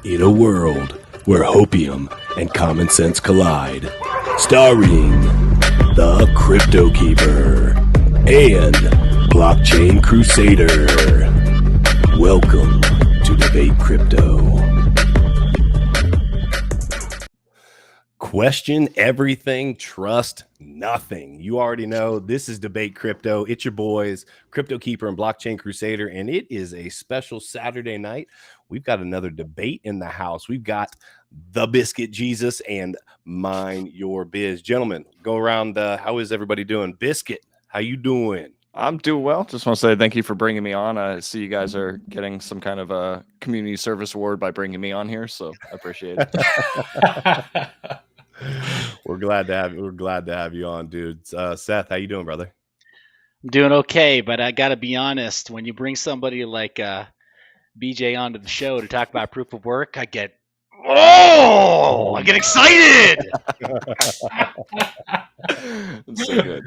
In a world where hopium and common sense collide, starring the CryptoKeeper and BlockchainCrusader. Welcome to Debate Crypto. Question everything, trust nothing. You already know this is Debate Crypto. It's your boys, CryptoKeeper and BlockchainCrusader, and it is a special Saturday night. We've got another debate in the house. We've got the Biscuit Jesus and MineUrBiz. Gentlemen, go around. How is everybody doing? Biscuit, how you doing? I'm doing well. Just want to say thank you for bringing me on. I see you guys are getting some kind of a community service award by bringing me on here, so I appreciate it. We're glad to have you on, dude. Seth, how you doing, brother? I'm doing okay, but I got to be honest. When you bring somebody like BJ onto the show to talk about proof of work, I get excited. It's so good.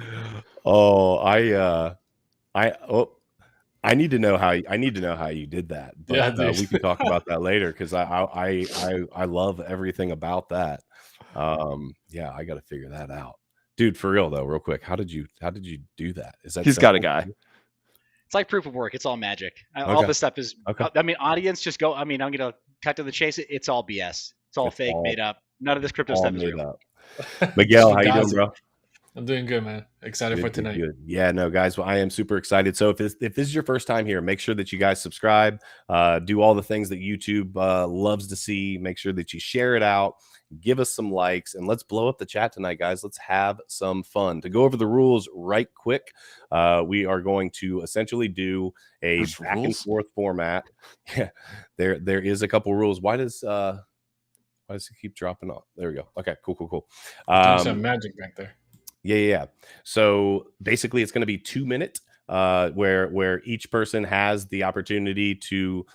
I need to know how you did that. But, yeah, we can talk about that later because I love everything about that. Yeah, I got to figure that out, dude. For real though, real quick, how did you do that? Is that he's got a guy? It's like proof of work. It's all magic. Okay. All this stuff is. Okay. I mean, audience, just go. I mean, I'm gonna cut to the chase. It's all BS. It's all fake, made up. None of this crypto stuff is real. Miguel, how you doing, bro? I'm doing good, man. Excited for tonight. Good. Yeah, no, guys, I am super excited. So if this is your first time here, make sure that you guys subscribe, do all the things that YouTube loves to see. Make sure that you share it out, give us some likes, and let's blow up the chat tonight, guys. Let's have some fun. To go over the rules right quick, we are going to essentially do a back and forth format. Yeah, there is a couple rules. Why does it keep dropping off? There we go. Okay, cool. Doing some magic back there. Yeah. So basically, it's going to be 2 minutes, where each person has the opportunity to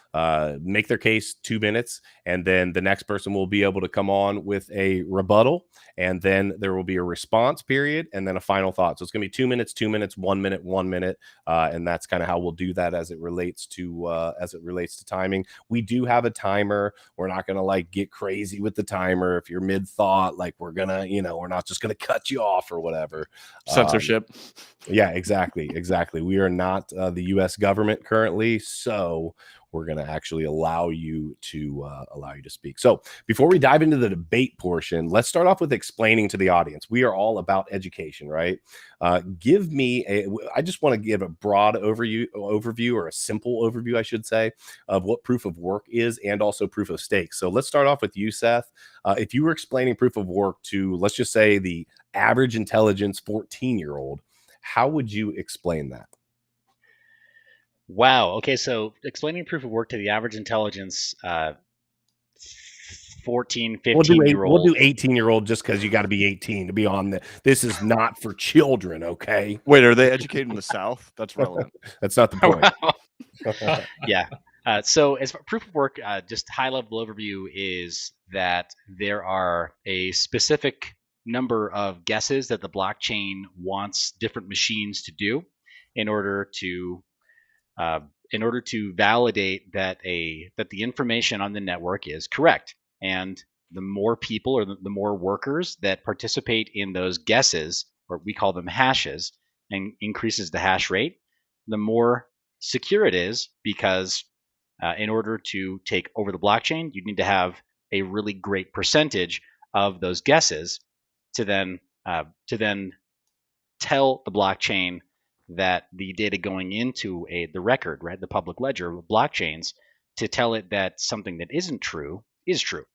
make their case 2 minutes, and then the next person will be able to come on with a rebuttal, and then there will be a response period, and then a final thought. So it's going to be 2 minutes, 2 minutes, 1 minute, 1 minute, and that's kind of how we'll do that as it relates to timing. We do have a timer. We're not going to like get crazy with the timer. If you're mid thought, like we're not just going to cut you off or whatever. Censorship. Yeah, exactly. We are not the U.S. government currently, so we're going to actually allow you to speak. So before we dive into the debate portion, let's start off with explaining to the audience. We are all about education, right? I just want to give a broad overview, or a simple overview, I should say, of what proof of work is and also proof of stake. So let's start off with you, Seth. If you were explaining proof of work to, let's just say, the average intelligence 14-year-old, how would you explain that? Wow. Okay, so explaining proof of work to the average intelligence 14, 15-year-old. We'll do 18-year-old just because you got to be 18 to be on this is not for children, okay? Wait, are they educated in the South? That's relevant. That's not the point. Yeah. So as for proof of work, just high-level overview is that there are a specific number of guesses that the blockchain wants different machines to do in order to validate that the information on the network is correct. And the more people, or the more workers that participate in those guesses, or we call them hashes, and increases the hash rate, the more secure it is, because in order to take over the blockchain, you need to have a really great percentage of those guesses to then tell the blockchain that the data going into the record, right, the public ledger of blockchains, to tell it that something that isn't true is true.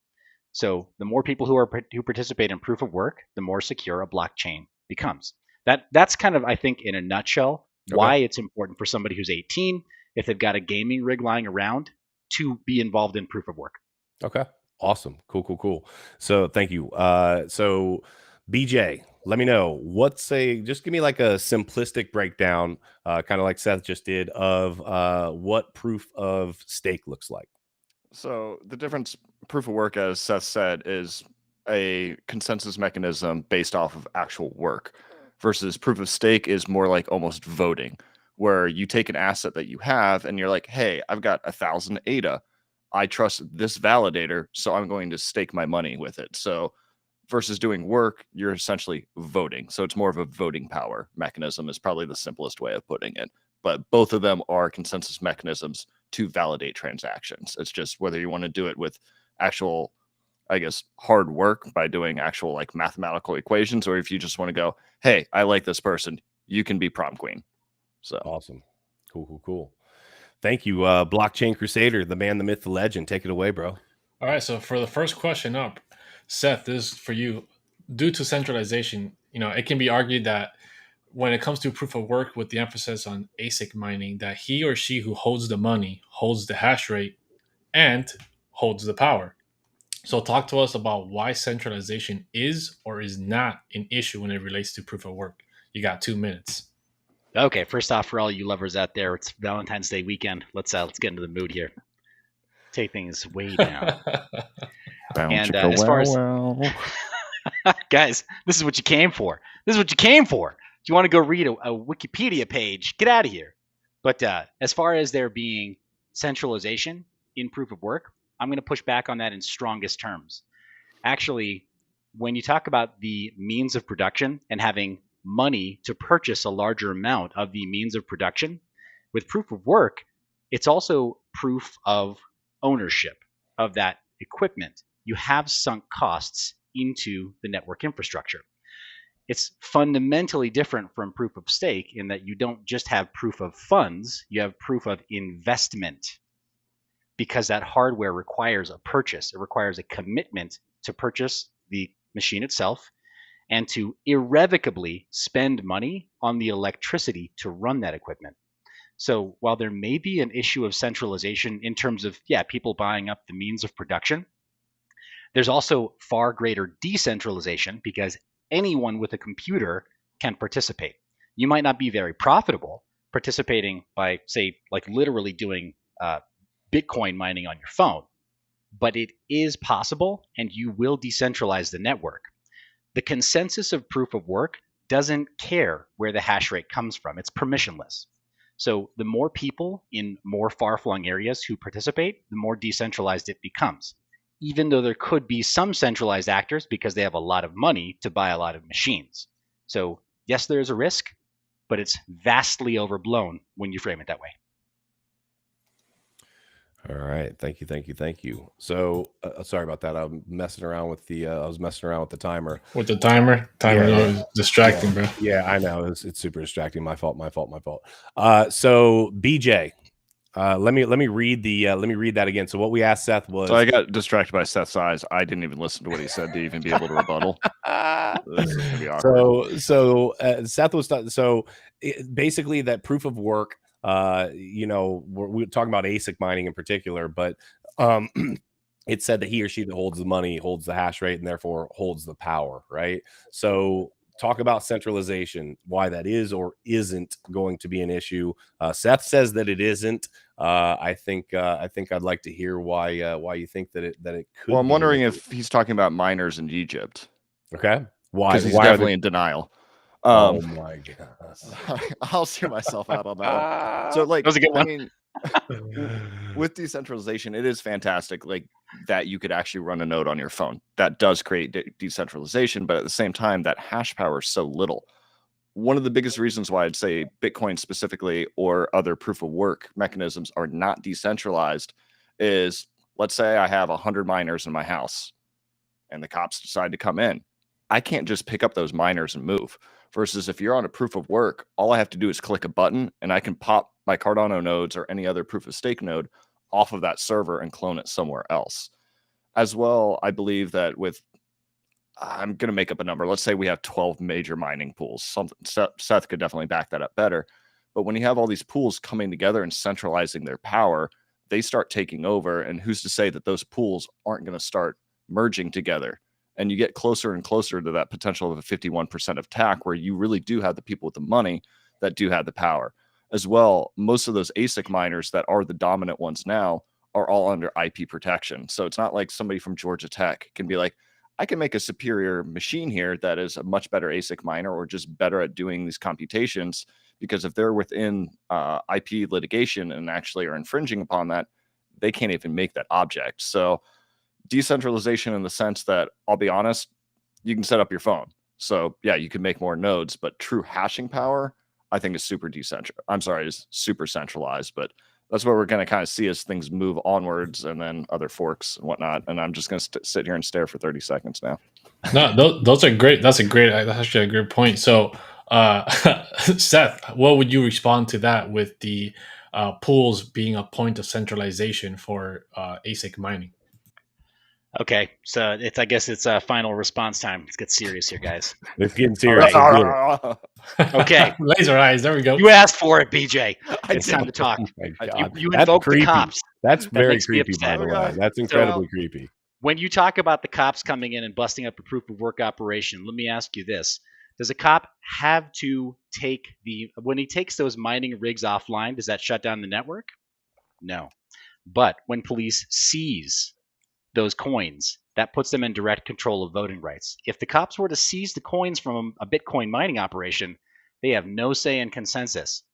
So the more people who participate in proof of work, the more secure a blockchain becomes. That's kind of, I think, in a nutshell, why it's important for somebody who's 18, if they've got a gaming rig lying around, to be involved in proof of work. Okay, awesome, cool. So thank you. So BJ, let me know, just give me like a simplistic breakdown, kind of like Seth just did, of what proof of stake looks like. So the difference, proof of work, as Seth said, is a consensus mechanism based off of actual work, versus proof of stake is more like almost voting, where you take an asset that you have and you're like, hey, I've got 1,000 ADA. I trust this validator, so I'm going to stake my money with it. So versus doing work, you're essentially voting. So it's more of a voting power mechanism is probably the simplest way of putting it. But both of them are consensus mechanisms to validate transactions. It's just whether you want to do it with actual, I guess, hard work by doing actual like mathematical equations, or if you just want to go, hey, I like this person, you can be prom queen. So awesome. Cool. Thank you, BlockchainCrusader, the man, the myth, the legend. Take it away, bro. All right. So for the first question up, Seth, this is for you. Due to centralization, it can be argued that when it comes to proof of work with the emphasis on ASIC mining, that he or she who holds the money holds the hash rate and holds the power. So talk to us about why centralization is or is not an issue when it relates to proof of work. You got 2 minutes. Okay, first off, for all you lovers out there, it's Valentine's Day weekend. Let's get into the mood here. Take things way down. And as far as guys, this is what you came for. This is what you came for. If you want to go read a Wikipedia page, get out of here. But as far as there being centralization in proof of work, I'm going to push back on that in strongest terms. Actually, when you talk about the means of production and having money to purchase a larger amount of the means of production, with proof of work, it's also proof of ownership of that equipment. You have sunk costs into the network infrastructure. It's fundamentally different from proof of stake in that you don't just have proof of funds, you have proof of investment, because that hardware requires a purchase. It requires a commitment to purchase the machine itself and to irrevocably spend money on the electricity to run that equipment. So while there may be an issue of centralization in terms of, people buying up the means of production, there's also far greater decentralization because anyone with a computer can participate. You might not be very profitable participating by, say, like literally doing Bitcoin mining on your phone, but it is possible and you will decentralize the network. The consensus of proof of work doesn't care where the hash rate comes from. It's permissionless. So the more people in more far-flung areas who participate, the more decentralized it becomes, even though there could be some centralized actors because they have a lot of money to buy a lot of machines. So yes, there is a risk, but it's vastly overblown when you frame it that way. All right, thank you. So sorry about that. I'm messing around with the. I was messing around with the timer. With the timer, is distracting, bro. Yeah, I know. It's super distracting. My fault. So BJ, let me read that again. So what we asked Seth was. So I got distracted by Seth's eyes. I didn't even listen to what he said to even be able to rebuttal. This is gonna be awkward. So Seth was basically that proof of work. We're talking about ASIC mining in particular, but it said that he or she that holds the money holds the hash rate and therefore holds the power, right? So talk about centralization, why that is or isn't going to be an issue. Seth says that it isn't. I think I'd like to hear why you think that it could. Well, I'm wondering if he's talking about miners in Egypt. Okay, why? Because he's definitely in denial. Oh my god! I'll steer myself out on that one. So, like, that was a good one. I mean, with decentralization, it is fantastic, like that you could actually run a node on your phone. That does create decentralization, but at the same time, that hash power is so little. One of the biggest reasons why I'd say Bitcoin specifically or other proof of work mechanisms are not decentralized is, let's say I have 100 miners in my house, and the cops decide to come in. I can't just pick up those miners and move. Versus if you're on a proof of work, all I have to do is click a button and I can pop my Cardano nodes or any other proof of stake node off of that server and clone it somewhere else. As well, I believe that I'm going to make up a number. Let's say we have 12 major mining pools. Seth could definitely back that up better. But when you have all these pools coming together and centralizing their power, they start taking over. And who's to say that those pools aren't going to start merging together? And you get closer and closer to that potential of a 51% of TAC, where you really do have the people with the money that do have the power. As well, most of those ASIC miners that are the dominant ones now are all under IP protection. So it's not like somebody from Georgia Tech can be like, I can make a superior machine here that is a much better ASIC miner or just better at doing these computations, because if they're within IP litigation and actually are infringing upon that, they can't even make that object. So decentralization in the sense that, I'll be honest, you can set up your phone. So yeah, you can make more nodes, but true hashing power, I think is is super centralized. But that's what we're going to kind of see as things move onwards, and then other forks and whatnot. And I'm just going to sit here and stare for 30 seconds now. No, those are great. That's actually a great point. So, Seth, what would you respond to that with the pools being a point of centralization for ASIC mining? Okay, so I guess it's final response time. Let's get serious here, guys. It's getting serious. Okay. Laser eyes. There we go. You asked for it, BJ. It's time to talk. You invoked the cops. That's very makes me creepy, upset. by the way. That's incredibly creepy. When you talk about the cops coming in and busting up a proof of work operation, let me ask you this. Does a cop have to take when he takes those mining rigs offline, does that shut down the network? No. But when police seize those coins, that puts them in direct control of voting rights. If the cops were to seize the coins from a Bitcoin mining operation, they have no say in consensus.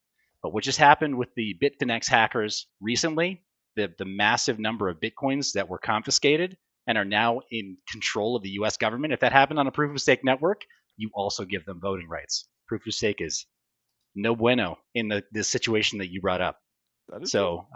But what just happened with the Bitfinex hackers recently, the massive number of Bitcoins that were confiscated and are now in control of the US government, if that happened on a proof of stake network, you also give them voting rights. Proof of stake is no bueno in the situation that you brought up. So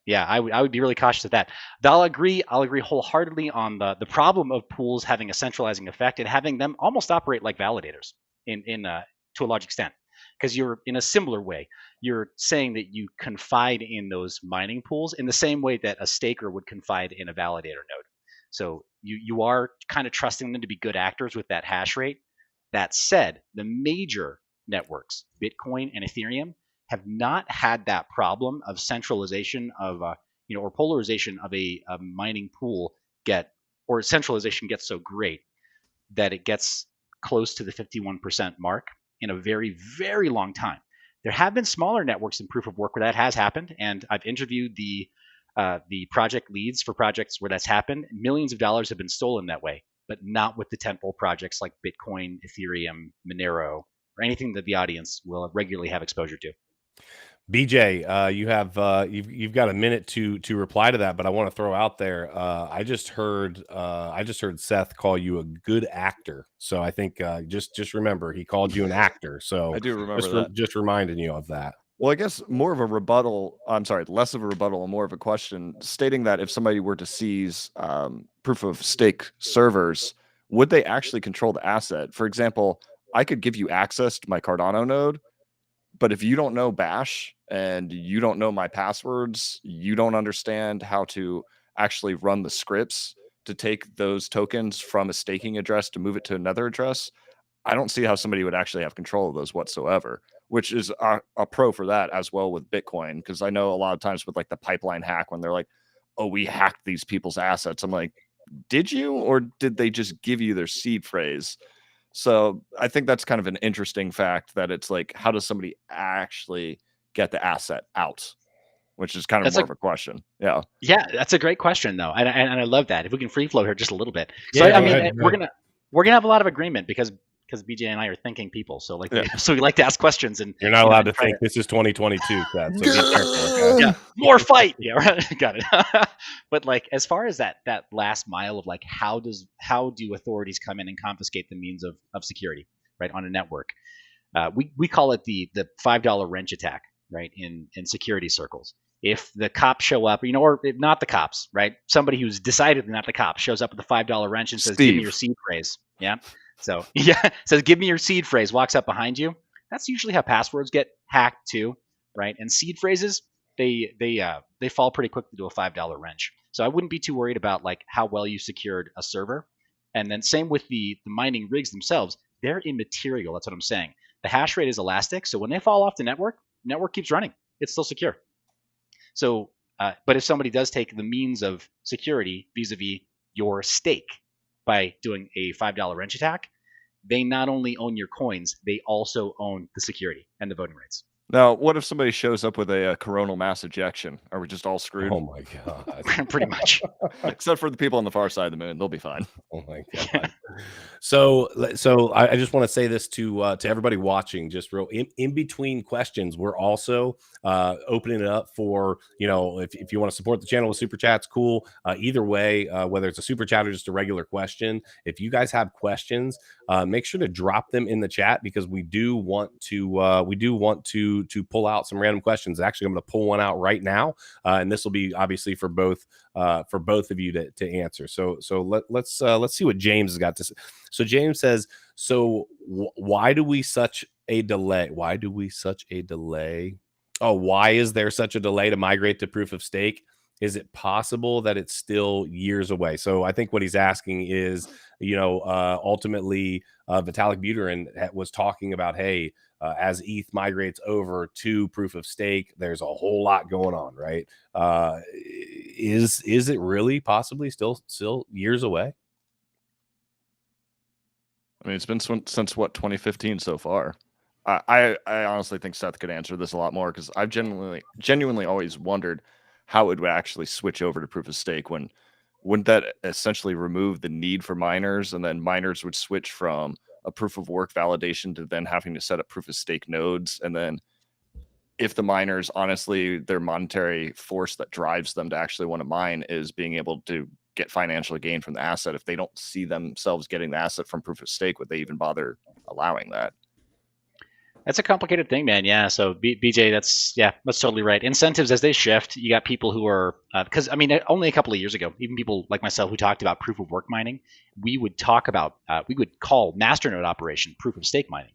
yeah, I would be really cautious of that. I'll agree wholeheartedly on the problem of pools having a centralizing effect and having them almost operate like validators to a large extent. Because you're in a similar way, you're saying that you confide in those mining pools in the same way that a staker would confide in a validator node. So you are kind of trusting them to be good actors with that hash rate. That said, the major networks, Bitcoin and Ethereum, have not had that problem of centralization of or polarization of a mining pool or centralization gets so great that it gets close to the 51% mark in a very, very long time. There have been smaller networks in proof of work where that has happened, and I've interviewed the project leads for projects where that's happened. Millions of dollars have been stolen that way, but not with the tentpole projects like Bitcoin, Ethereum, Monero, or anything that the audience will regularly have exposure to. BJ, you've got a minute to reply to that, but I want to throw out there. I just heard Seth call you a good actor. So I think just remember he called you an actor. So I do remember that. Just reminding you of that. Well, I guess more of a rebuttal. I'm sorry, less of a rebuttal and more of a question, stating that if somebody were to seize proof of stake servers, would they actually control the asset? For example, I could give you access to my Cardano node, but if you don't know Bash and you don't know my passwords, you don't understand how to actually run the scripts to take those tokens from a staking address to move it to another address, I don't see how somebody would actually have control of those whatsoever, which is a pro for that as well with Bitcoin. Because I know a lot of times with like the pipeline hack, when they're like, oh, we hacked these people's assets. I'm like, did you, or did they just give you their seed phrase? So I think that's kind of an interesting fact that it's like, how does somebody actually get the asset out? Which is kind of more of a question. Yeah. Yeah, that's a great question though. And I love that. If we can free flow here just a little bit. So I mean, we're gonna have a lot of agreement because BJ and I are thinking people. So so we like to ask questions, and you're not allowed to think. This is 2022, Seth, so be careful. Okay? Yeah, more fight. Yeah, right. Got it. But like, as far as that last mile of like, how do authorities come in and confiscate the means of security, right, on a network? We call it the $5 wrench attack, right, in security circles. If the cops show up, or if not the cops, right, somebody who's decidedly not the cops shows up with the $5 wrench and says, "Give me your seed phrase." Yeah. So says, "Give me your seed phrase," walks up behind you. That's usually how passwords get hacked too, right? And seed phrases, they fall pretty quickly to a $5 wrench. So I wouldn't be too worried about like how well you secured a server. And then same with the mining rigs themselves, they're immaterial. That's what I'm saying. The hash rate is elastic, so when they fall off the network keeps running. It's still secure. So, but if somebody does take the means of security vis-a-vis your stake by doing a $5 wrench attack, they not only own your coins, they also own the security and the voting rights. Now, what if somebody shows up with a coronal mass ejection? Are we just all screwed? Oh my god. Pretty much. Except for the people on the far side of the moon, they'll be fine. Oh my god. So I just want to say this to everybody watching, just real in between questions. We're also opening it up for, if you want to support the channel with super chats, cool. Either way, whether it's a super chat or just a regular question, if you guys have questions, make sure to drop them in the chat, because we do want to pull out some random questions. Actually, I'm going to pull one out right now, and this will be obviously for both of you to answer. So let's see what James has got to say. So James says, why do we such a delay? Why do we such a delay? Oh, why is there such a delay to migrate to proof of stake? Is it possible that it's still years away? So I think what he's asking is, ultimately, Vitalik Buterin was talking about, hey, as ETH migrates over to proof of stake, there's a whole lot going on, right? Is it really possibly still years away? I mean, it's been since what, 2015 so far. I honestly think Seth could answer this a lot more, because I've genuinely always wondered how it would actually switch over to proof of stake. Wouldn't that essentially remove the need for miners, and then miners would switch from a proof of work validation to then having to set up proof of stake nodes? And then if the miners, honestly, their monetary force that drives them to actually want to mine is being able to get financial gain from the asset, if they don't see themselves getting the asset from proof of stake, would they even bother allowing that? That's a complicated thing, man. Yeah. So BJ, that's totally right. Incentives, as they shift, you got people who are, because I mean, only a couple of years ago, even people like myself who talked about proof of work mining, we would call Masternode operation proof of stake mining.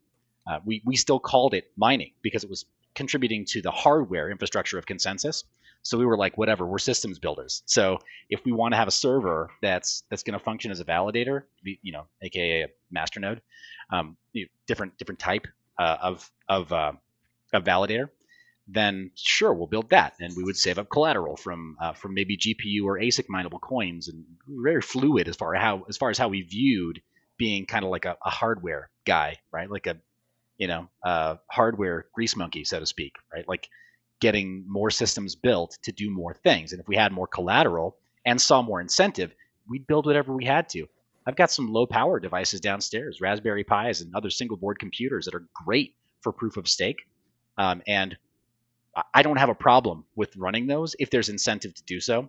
We still called it mining because it was contributing to the hardware infrastructure of consensus. So we were like, whatever, we're systems builders. So if we want to have a server that's going to function as a validator, aka a masternode, different type of validator, then sure, we'll build that, and we would save up collateral from maybe GPU or ASIC mineable coins, and very fluid as far as how we viewed being kind of like a hardware guy, right? Like a hardware grease monkey, so to speak, right? Like getting more systems built to do more things, and if we had more collateral and saw more incentive, we'd build whatever we had to. I've got some low power devices downstairs, Raspberry Pis and other single board computers that are great for proof of stake. And I don't have a problem with running those if there's incentive to do so.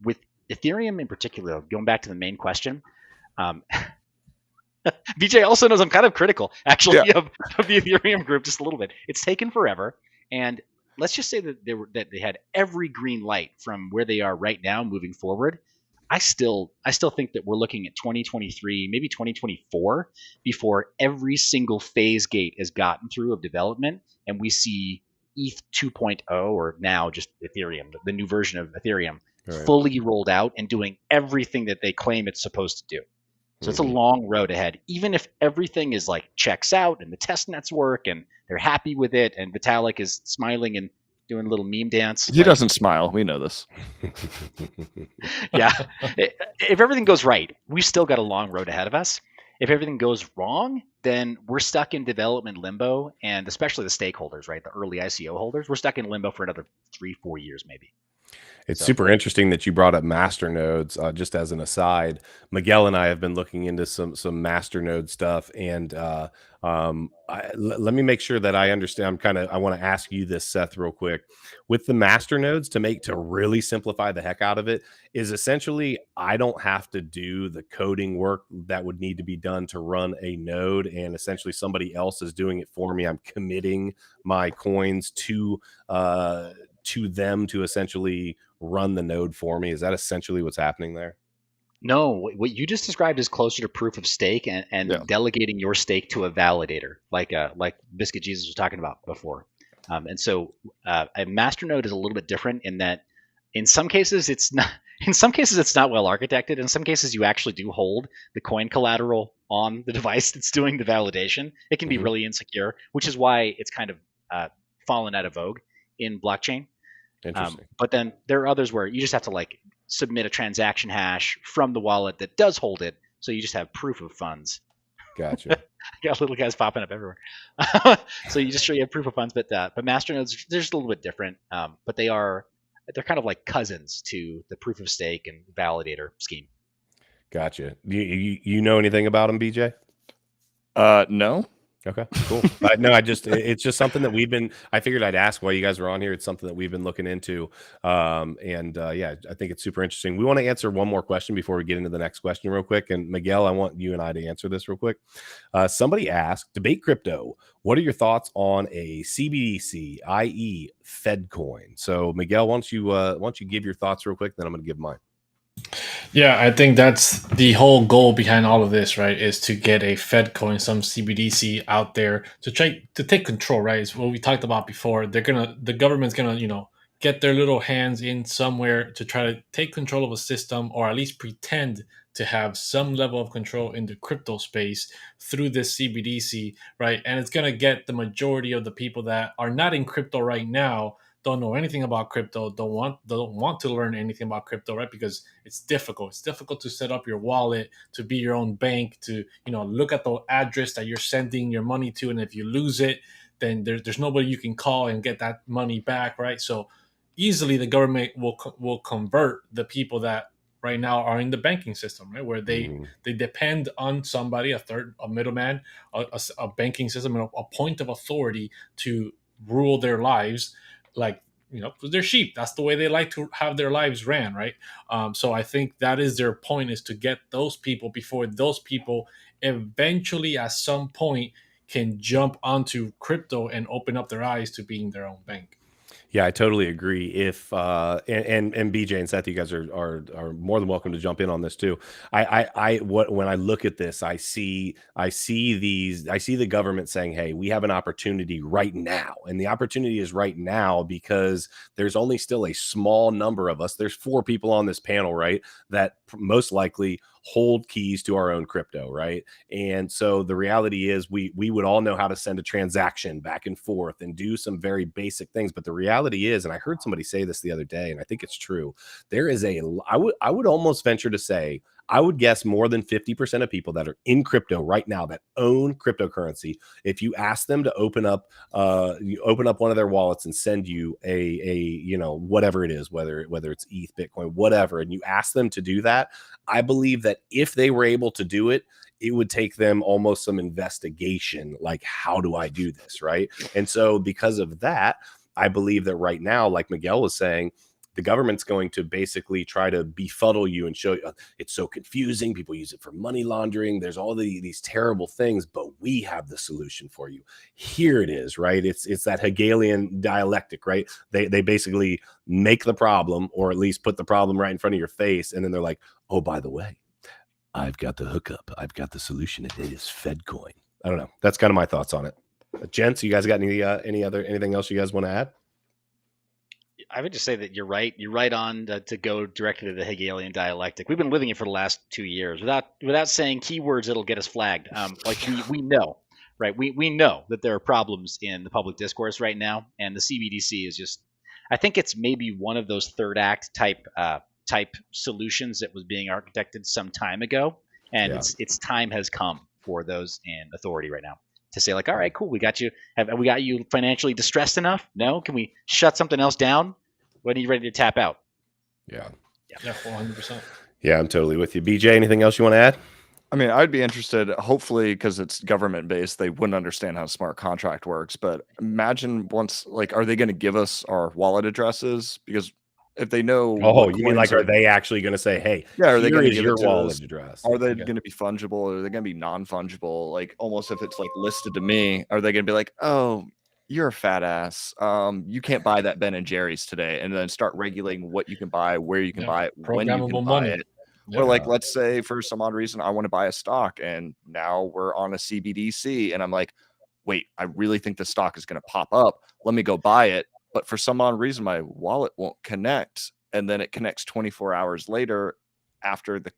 With Ethereum in particular, going back to the main question, BJ also knows I'm kind of critical, actually, of the Ethereum group just a little bit. It's taken forever. And let's just say that they had every green light from where they are right now moving forward. I still think that we're looking at 2023, maybe 2024, before every single phase gate has gotten through of development, and we see ETH 2.0, or now just Ethereum, the new version of Ethereum, fully rolled out and doing everything that they claim it's supposed to do. So it's a long road ahead. Even if everything is like checks out and the test nets work and they're happy with it, and Vitalik is smiling and doing a little meme dance. He doesn't smile. We know this. Yeah. If everything goes right, we've still got a long road ahead of us. If everything goes wrong, then we're stuck in development limbo, and especially the stakeholders, right? The early ICO holders, we're stuck in limbo for another 3-4 years, maybe. It's super interesting that you brought up masternodes. Just as an aside, Miguel and I have been looking into some masternode stuff, and let me make sure that I understand. I want to ask you this, Seth, real quick. With the masternodes, to really simplify the heck out of it, is essentially I don't have to do the coding work that would need to be done to run a node, and essentially somebody else is doing it for me. I'm committing my coins to them to essentially run the node for me. Is that essentially what's happening there? No, what you just described is closer to proof of stake and delegating your stake to a validator, like Biscuit Jesus was talking about before. And so a masternode is a little bit different in that in some cases it's not well architected. In some cases you actually do hold the coin collateral on the device that's doing the validation. It can be really insecure, which is why it's kind of fallen out of vogue in blockchain. But then there are others where you just have to submit a transaction hash from the wallet that does hold it, so you just have proof of funds. Gotcha. Got little guys popping up everywhere. So you just show you have proof of funds, but Masternodes, they're just a little bit different. But they're kind of like cousins to the proof of stake and validator scheme. Gotcha. You know anything about them, BJ? No. Okay, cool. No, it's just something that I figured I'd ask while you guys are on here. It's something that we've been looking into. Yeah, I think it's super interesting. We want to answer one more question before we get into the next question real quick. And Miguel, I want you and I to answer this real quick. Somebody asked, DebateCrypto, what are your thoughts on a CBDC, i.e. Fed coin? So Miguel, why don't you give your thoughts real quick, then I'm going to give mine. Yeah, I think that's the whole goal behind all of this, right? Is to get a Fed coin, some CBDC out there to try to take control, right? It's what we talked about before. The government's gonna, get their little hands in somewhere to try to take control of a system, or at least pretend to have some level of control in the crypto space through this CBDC, right? And it's gonna get the majority of the people that are not in crypto right now, don't know anything about crypto, don't want to learn anything about crypto, right? Because it's difficult. It's difficult to set up your wallet, to be your own bank, to look at the address that you're sending your money to, and if you lose it, then there's nobody you can call and get that money back, right? So easily the government will convert the people that right now are in the banking system, right, where they depend on somebody, a middleman, a banking system, a point of authority to rule their lives. Like, they're sheep. That's the way they like to have their lives ran, right? So I think that is their point, is to get those people before those people eventually at some point can jump onto crypto and open up their eyes to being their own bank. Yeah, I totally agree. If and BJ and Seth, you guys are more than welcome to jump in on this too. When I look at this, I see the government saying, "Hey, we have an opportunity right now," and the opportunity is right now because there's only still a small number of us. There's 4 people on this panel, right, that most likely hold keys to our own crypto, right? And so the reality is we would all know how to send a transaction back and forth and do some very basic things. But the reality is, and I heard somebody say this the other day, and I think it's true, there is I would almost venture to say, I would guess more than 50% of people that are in crypto right now that own cryptocurrency, if you ask them to open up one of their wallets and send you a whatever it is, whether it's ETH, Bitcoin, whatever, and you ask them to do that, I believe that if they were able to do it, it would take them almost some investigation, like, how do I do this, right? And so because of that, I believe that right now, like Miguel was saying, the government's going to basically try to befuddle you and show you it's so confusing. People use it for money laundering. There's all these terrible things, but we have the solution for you. Here it is, right? It's that Hegelian dialectic, right? They basically make the problem, or at least put the problem right in front of your face, and then they're like, oh, by the way, I've got the hookup. I've got the solution. It is FedCoin. I don't know. That's kind of my thoughts on it. Gents, you guys got anything else you guys want to add? I would just say that you're right. You're right on to go directly to the Hegelian dialectic. We've been living it for the last 2 years without saying keywords that'll get us flagged. We know, right? We know that there are problems in the public discourse right now, and the CBDC is just, I think it's maybe one of those third act type solutions that was being architected some time ago, and its time has come for those in authority right now to say, like, all right, cool, we got you. Have we got you financially distressed enough? No? Can we shut something else down? When are you ready to tap out? Yeah, 100%. Yeah, I'm totally with you. BJ, anything else you want to add? I mean, I'd be interested, hopefully, because it's government based, they wouldn't understand how smart contract works. But imagine once, like, are they going to give us our wallet addresses? Because if they know, you mean, like, are they actually going to say, hey, are they going to give your it to wallet us? address? Are they going to be fungible? Are they going to be non-fungible? Like, almost if it's like listed to me, are they going to be like, oh, you're a fat ass. You can't buy that Ben and Jerry's today, and then start regulating what you can buy, where you can buy it, when you can buy it. Or like, let's say for some odd reason I want to buy a stock, and now we're on a CBDC, and I'm like, wait, I really think the stock is going to pop up. Let me go buy it. But for some odd reason, my wallet won't connect, and then it connects 24 hours later after the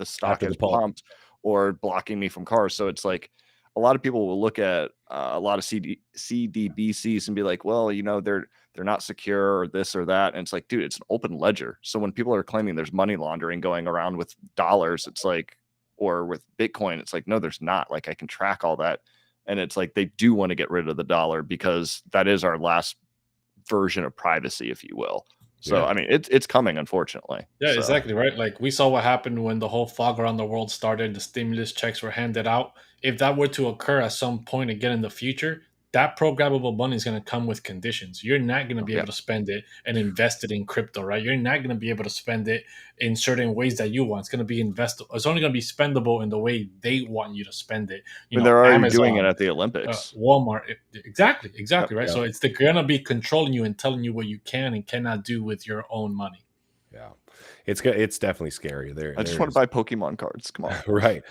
stock has pumped, or blocking me from cars. So it's like, a lot of people will look at a lot of CDBCs and be like, well, they're not secure, or this or that. And it's like, dude, it's an open ledger. So when people are claiming there's money laundering going around with dollars, it's like, Or with Bitcoin, it's like, no, there's not. Like I can track all that. And it's like they do want to get rid of the dollar because that is our last version of privacy, if you will. So Yeah. I mean, it's coming, unfortunately. Yeah, So, exactly right. Like we saw what happened when the whole fog around the world started, the stimulus checks were handed out. If that were to occur at some point again in the future, that programmable money is going to come with conditions. You're not going to be able to spend it and invest it in crypto, right? You're not going to be able to spend it in certain ways that you want. It's going to be It's only going to be spendable in the way they want you to spend it. I mean, they're already doing it at the Olympics. Walmart, exactly, right. Yeah. So they're going to be controlling you and telling you what you can and cannot do with your own money. Yeah, it's definitely scary. I just want to buy Pokemon cards. Come on. Right.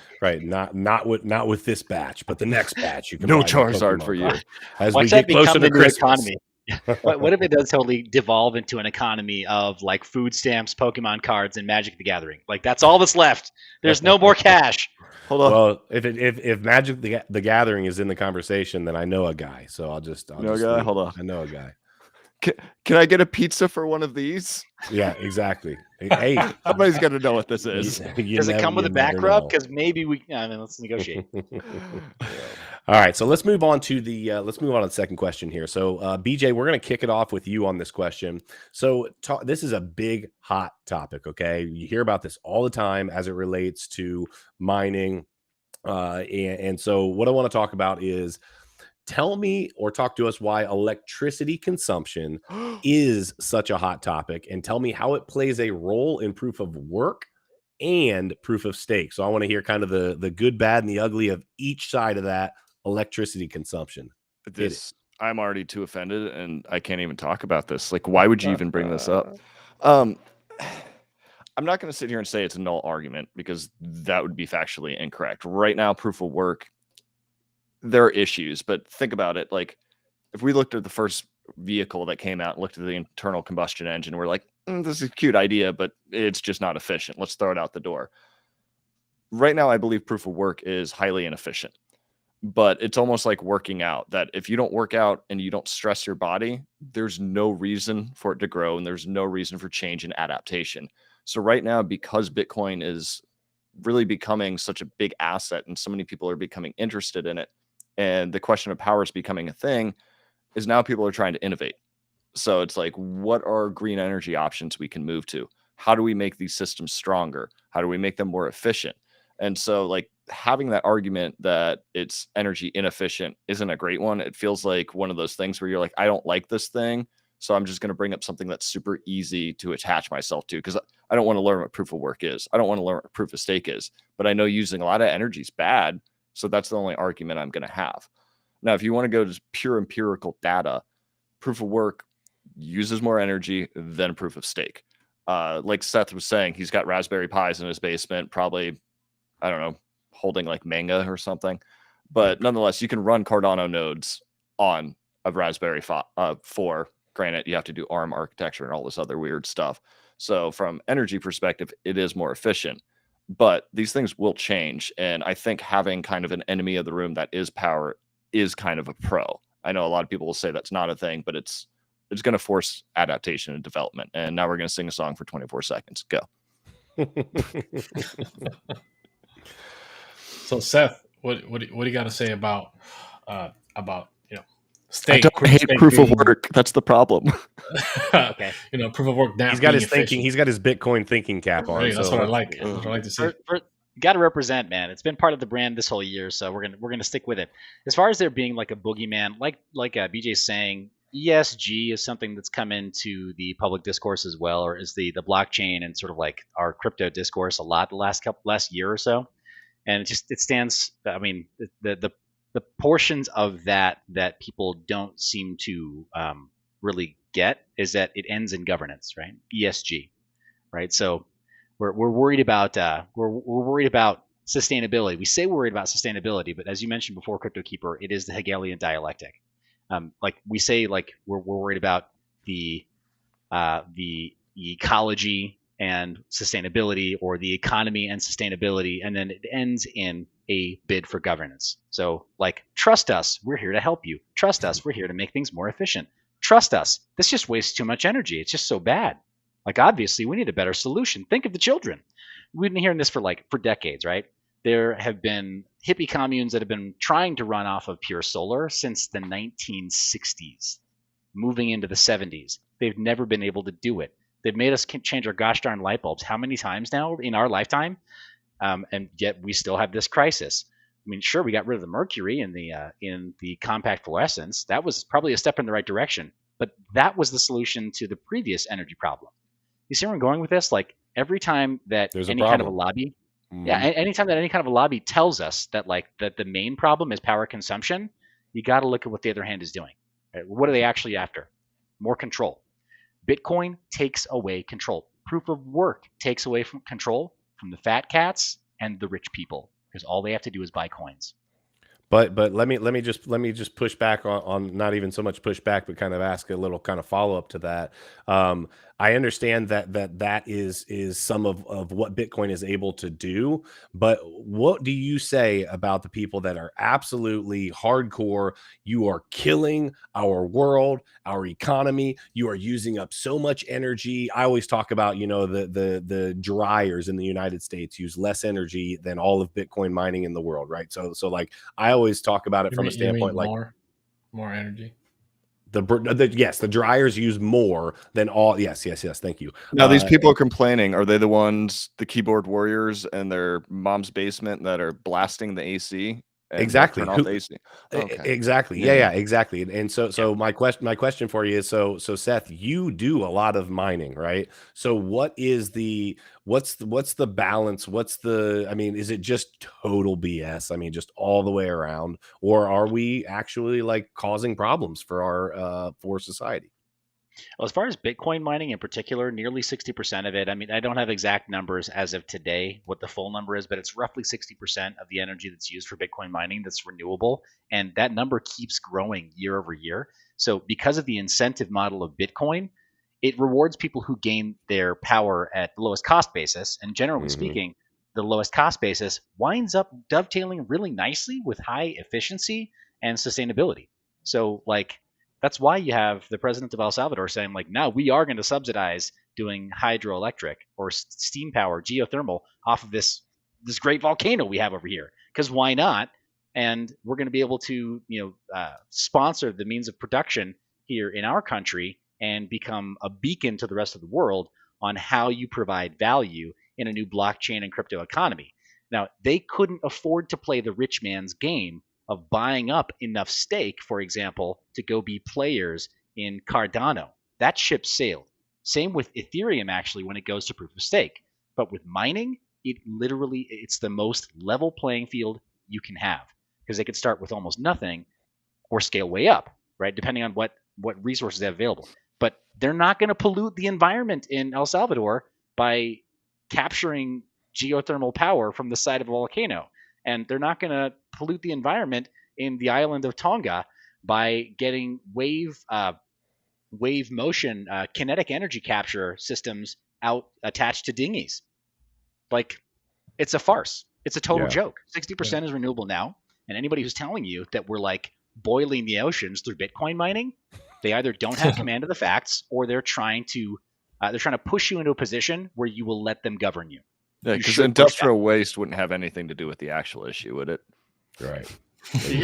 Not with this batch, but the next batch you can No buy the Charizard Pokemon for you. card. As Watch we that get closer become to the new Christmas. economy. What if it does totally devolve into an economy of like food stamps, Pokemon cards, and Magic the Gathering? Like that's all that's left. There's no more cash. Hold on. Well, if Magic the Gathering is in the conversation, then I know a guy. So I'll just Hold on. I know a guy. Can I get a pizza for one of these? Yeah, exactly. Hey, Somebody's got to know what this is. Does it come with a back rub? Because maybe let's negotiate. All right, so let's move on to the second question here. So, BJ, we're going to kick it off with you on this question. So, this is a big hot topic. Okay, you hear about this all the time as it relates to mining, and so what I want to talk about is. Tell me or talk to us why electricity consumption is such a hot topic, and tell me how it plays a role in proof of work and proof of stake. So I want to hear kind of the good, bad, and the ugly of each side of that electricity consumption. I'm already too offended, and I can't even talk about this. Like, why would you even bring this up? I'm not going to sit here and say it's a null argument because that would be factually incorrect. Right now, proof of work, there are issues, but think about it. Like if we looked at the first vehicle that came out and looked at the internal combustion engine, we're like, this is a cute idea, but it's just not efficient. Let's throw it out the door. Right now, I believe proof of work is highly inefficient, but it's almost like working out, that if you don't work out and you don't stress your body, there's no reason for it to grow and there's no reason for change and adaptation. So right now, because Bitcoin is really becoming such a big asset and so many people are becoming interested in it, and the question of power is becoming a thing, is now people are trying to innovate. So it's like, what are green energy options we can move to? How do we make these systems stronger? How do we make them more efficient? And so like having that argument that it's energy inefficient isn't a great one. It feels like one of those things where you're like, I don't like this thing, so I'm just going to bring up something that's super easy to attach myself to, because I don't want to learn what proof of work is. I don't want to learn what proof of stake is, but I know using a lot of energy is bad. So that's the only argument I'm going to have. Now, if you want to go to pure empirical data, proof of work uses more energy than proof of stake. Like Seth was saying, he's got Raspberry Pis in his basement, probably, I don't know, holding like manga or something. But nonetheless, you can run Cardano nodes on a Raspberry 4. Granted, you have to do ARM architecture and all this other weird stuff. So from energy perspective, it is more efficient. But these things will change. And I think having kind of an enemy of the room that is power is kind of a pro. I know a lot of people will say that's not a thing, but it's going to force adaptation and development. And now we're going to sing a song for 24 seconds. Go. So Seth, what do you got to say about stake? I don't hate proof of work. That's the problem. Okay, proof of work. He's got his thinking. He's got his Bitcoin thinking cap on. Right, that's what I like. That's what I like to see. Got to represent, man. It's been part of the brand this whole year, so we're gonna stick with it. As far as there being like a boogeyman, like BJ's saying, ESG is something that's come into the public discourse as well, or is the blockchain and sort of like our crypto discourse a lot the last year or so, and it stands. I mean, the portions of that people don't seem to really get is that it ends in governance, right? ESG, right? So we're worried about we're worried about sustainability. We say we're worried about sustainability, but as you mentioned before, CryptoKeeper, it is the Hegelian dialectic. Like we say, like we're worried about the ecology and sustainability, or the economy and sustainability, and then it ends in a bid for governance. So like, trust us, we're here to help you. Trust us, we're here to make things more efficient. Trust us, this just wastes too much energy. It's just so bad. Like, obviously, we need a better solution. Think of the children. We've been hearing this for decades, right? There have been hippie communes that have been trying to run off of pure solar since the 1960s, moving into the 70s. They've never been able to do it. They've made us change our gosh darn light bulbs how many times now in our lifetime? And yet we still have this crisis. I mean, sure, we got rid of the mercury in the compact fluorescence. That was probably a step in the right direction, but that was the solution to the previous energy problem. You see where I'm going with this? Like every time that There's any kind of a lobby, anytime that any kind of a lobby tells us that that the main problem is power consumption, you got to look at what the other hand is doing. Right? What are they actually after? More control. Bitcoin takes away control. Proof of work takes away from control from the fat cats and the rich people, because all they have to do is buy coins. But let me just push back on not even so much push back, but kind of ask a little kind of follow up to that. I understand that is some of what Bitcoin is able to do, but what do you say about the people that are absolutely hardcore? You are killing our world, our economy. You are using up so much energy. I always talk about, you know, the dryers in the United States use less energy than all of Bitcoin mining in the world, right? So like I always talk about it from a standpoint like more energy. Yes, the dryers use more than all. Yes. Thank you. Now these people are complaining. Are they the ones, the keyboard warriors in their mom's basement that are blasting the AC? Exactly. Turn off the AC. Okay. Exactly. Yeah, exactly. And so my question for you is, so Seth, you do a lot of mining, right? So what's the balance? I mean, is it just total BS? I mean, just all the way around, or are we actually like causing problems for our for society? Well, as far as Bitcoin mining in particular, nearly 60% of it, I mean, I don't have exact numbers as of today, what the full number is, but it's roughly 60% of the energy that's used for Bitcoin mining that's renewable. And that number keeps growing year over year. So because of the incentive model of Bitcoin, it rewards people who gain their power at the lowest cost basis. And generally speaking, the lowest cost basis winds up dovetailing really nicely with high efficiency and sustainability. So like, that's why you have the president of El Salvador saying, like, now we are going to subsidize doing hydroelectric or steam power, geothermal off of this great volcano we have over here. Because why not? And we're going to be able to, sponsor the means of production here in our country and become a beacon to the rest of the world on how you provide value in a new blockchain and crypto economy. Now, they couldn't afford to play the rich man's game of buying up enough stake, for example, to go be players in Cardano. That ship sailed. Same with Ethereum, actually, when it goes to proof of stake. But with mining, it's the most level playing field you can have, because they could start with almost nothing or scale way up, right? Depending on what resources they have available. But they're not going to pollute the environment in El Salvador by capturing geothermal power from the side of a volcano. And they're not going to pollute the environment in the island of Tonga by getting wave motion kinetic energy capture systems out attached to dinghies. Like, it's a farce. It's a total joke. 60% is renewable now. And anybody who's telling you that we're like boiling the oceans through Bitcoin mining, they either don't have command of the facts, or they're trying to push you into a position where you will let them govern you. Yeah, because industrial waste wouldn't have anything to do with the actual issue, would it? Right.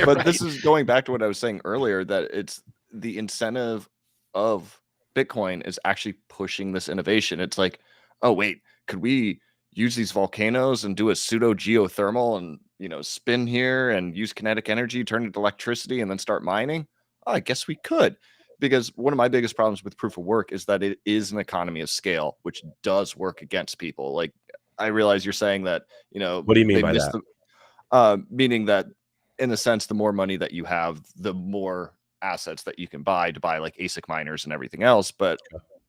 But this is going back to what I was saying earlier, that it's the incentive of Bitcoin is actually pushing this innovation. It's like, oh, wait, could we use these volcanoes and do a pseudo geothermal and, spin here and use kinetic energy, turn it to electricity, and then start mining? Oh, I guess we could. Because one of my biggest problems with proof of work is that it is an economy of scale, which does work against people. Like, I realize you're saying that, what do you mean by that? Meaning that in a sense, the more money that you have, the more assets that you can buy to buy like ASIC miners and everything else. But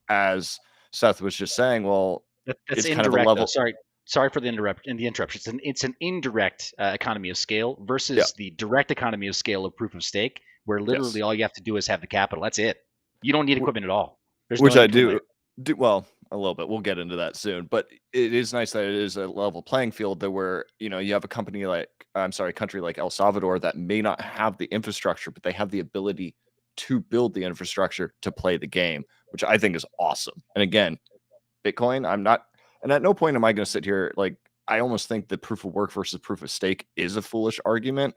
as Seth was just saying, well, that's it's indirect, kind of a level. Sorry for the interruption. It's an indirect economy of scale versus the direct economy of scale of proof of stake, where literally all you have to do is have the capital. That's it. You don't need equipment at all. Which I do well. A little bit. We'll get into that soon, but it is nice that it is a level playing field that where, you have a country like El Salvador that may not have the infrastructure, but they have the ability to build the infrastructure to play the game, which I think is awesome. And again, Bitcoin, and at no point am I going to sit here like I almost think that proof of work versus proof of stake is a foolish argument,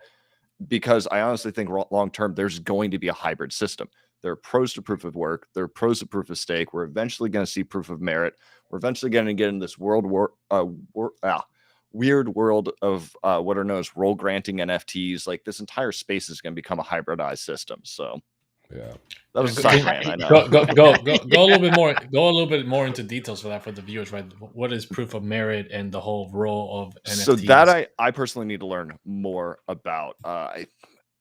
because I honestly think long term there's going to be a hybrid system. There are pros to proof of work. There are pros to proof of stake. We're eventually going to see proof of merit. We're eventually going to get in this weird world of what are known as role granting NFTs. Like, this entire space is going to become a hybridized system. So Yeah. that was a side rant, I know. Go a little bit more. Go a little bit more into details for that for the viewers, right? What is proof of merit and the whole role of NFTs? So that I personally need to learn more about.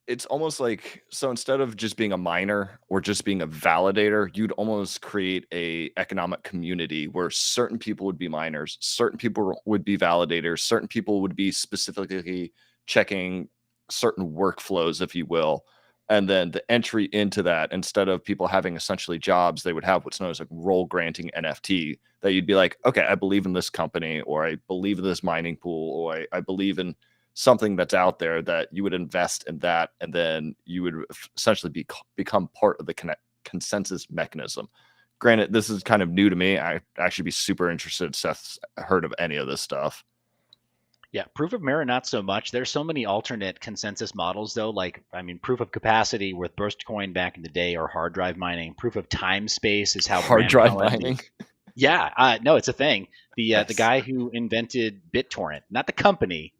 It's almost like, so instead of just being a miner or just being a validator, you'd almost create a economic community where certain people would be miners, certain people would be validators, certain people would be specifically checking certain workflows, if you will. And then the entry into that, instead of people having essentially jobs, they would have what's known as a role granting NFT, that you'd be like, okay, I believe in this company, or I believe in this mining pool, or I believe in something that's out there, that you would invest in that. And then you would essentially become part of the consensus mechanism. Granted, this is kind of new to me. I'd actually be super interested if Seth's heard of any of this stuff. Yeah, proof of merit, not so much. There's so many alternate consensus models, though. Like, I mean, proof of capacity with Burstcoin back in the day, or hard drive mining. Proof of time space is how hard drive mining. Yeah, no, it's a thing. The guy Yes. who invented BitTorrent, not the company,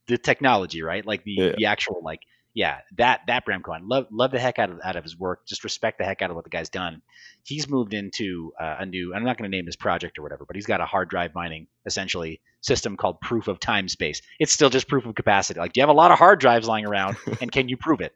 the technology, right? Like the actual, like, yeah, that Bram Cohen. Love the heck out of his work. Just respect the heck out of what the guy's done. He's moved into a new, I'm not going to name his project or whatever, but he's got a hard drive mining essentially system called proof of time space. It's still just proof of capacity. Like, do you have a lot of hard drives lying around, and can you prove it?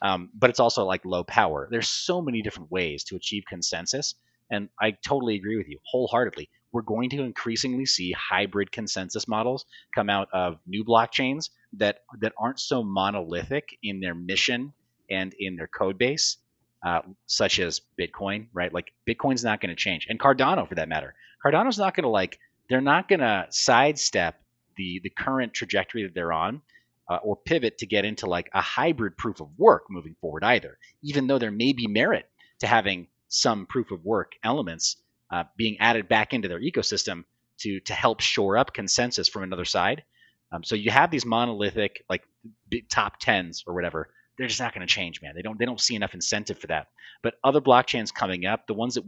But it's also like low power. There's so many different ways to achieve consensus, and I totally agree with you wholeheartedly. We're going to increasingly see hybrid consensus models come out of new blockchains that aren't so monolithic in their mission and in their code base, such as Bitcoin, right? Like, Bitcoin's not going to change, and Cardano for that matter. Cardano's not going to, they're not going to sidestep the current trajectory that they're on, or pivot to get into like a hybrid proof of work moving forward either, even though there may be merit to having some proof of work elements being added back into their ecosystem to help shore up consensus from another side. So you have these monolithic, like, top 10s or whatever. They're just not going to change, man. They don't see enough incentive for that. But other blockchains coming up, the ones that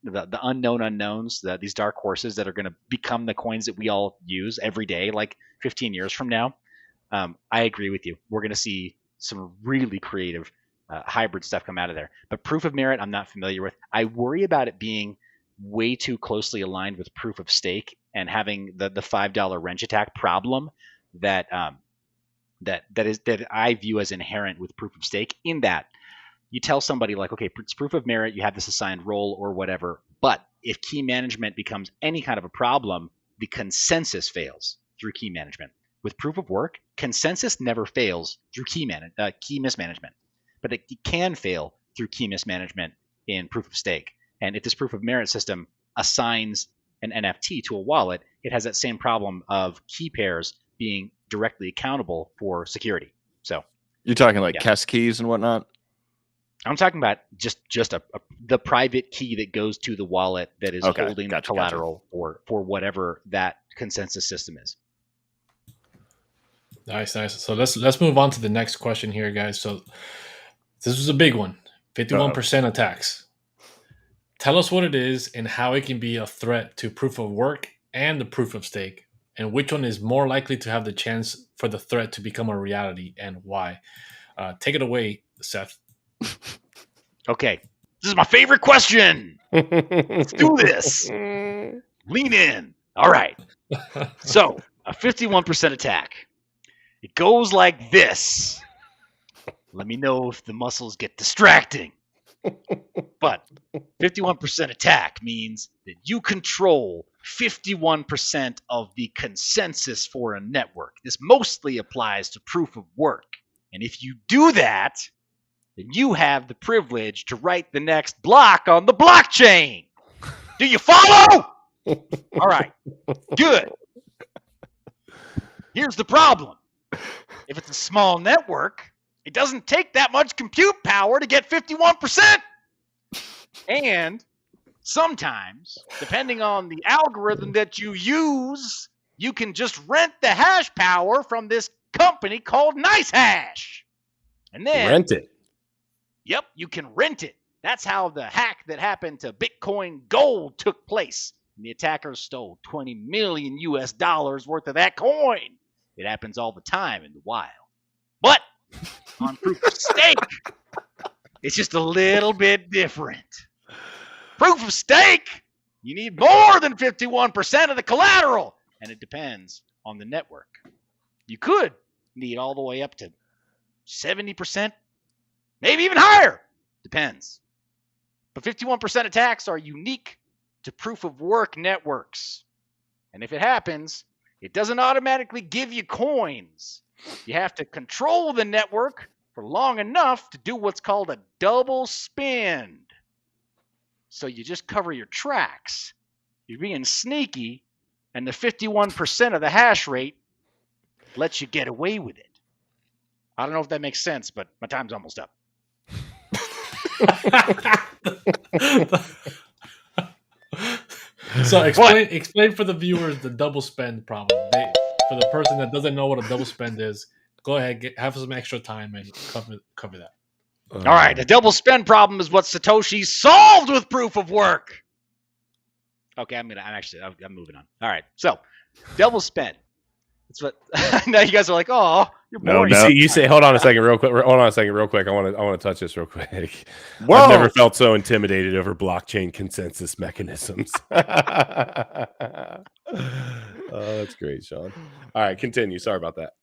the unknown unknowns, these dark horses that are going to become the coins that we all use every day, like 15 years from now, I agree with you. We're going to see some really creative hybrid stuff come out of there. But proof of merit, I'm not familiar with. I worry about it being way too closely aligned with proof of stake and having the $5 wrench attack problem that I view as inherent with proof of stake, in that you tell somebody like, okay, it's proof of merit, you have this assigned role or whatever, but if key management becomes any kind of a problem, the consensus fails through key management. With proof of work, consensus never fails through key mismanagement, but it can fail through key mismanagement in proof of stake. And if this proof of merit system assigns an NFT to a wallet, it has that same problem of key pairs being directly accountable for security. So you're talking like KES keys and whatnot? I'm talking about just the private key that goes to the wallet that is holding collateral for whatever that consensus system is. Nice. So let's move on to the next question here, guys. So this was a big one. 51% attacks. Tell us what it is and how it can be a threat to proof of work and the proof of stake, and which one is more likely to have the chance for the threat to become a reality, and why. Take it away, Seth. Okay. This is my favorite question. Let's do this. Lean in. All right. So, a 51% attack. It goes like this. Let me know if the muscles get distracting. But 51% attack means that you control 51% of the consensus for a network. This mostly applies to proof of work. And if you do that, then you have the privilege to write the next block on the blockchain. Do you follow? All right. Good. Here's the problem. If it's a small network, it doesn't take that much compute power to get 51%. And sometimes, depending on the algorithm that you use, you can just rent the hash power from this company called NiceHash. And then Rent it. Yep, you can rent it. That's how the hack that happened to Bitcoin Gold took place. And the attackers stole 20 million US dollars worth of that coin. It happens all the time in the wild. But on proof of stake, it's just a little bit different. Proof of stake, you need more than 51% of the collateral. And it depends on the network. You could need all the way up to 70%, maybe even higher. Depends. But 51% attacks are unique to proof of work networks. And if it happens, it doesn't automatically give you coins. You have to control the network for long enough to do what's called a double spend. So you just cover your tracks. You're being sneaky, and the 51% of the hash rate lets you get away with it. I don't know if that makes sense, but my time's almost up. So explain for the viewers the double spend problem. For the person that doesn't know what a double spend is, go ahead, have some extra time and cover that. All right, the double spend problem is what Satoshi solved with proof of work. Okay, I'm moving on. All right, so double spend. That's what. Now you guys are like, oh, you're boring. You say, hold on a second, real quick. I want to touch this real quick. Whoa. I've never felt so intimidated over blockchain consensus mechanisms. Oh, that's great, Sean. All right, continue. Sorry about that.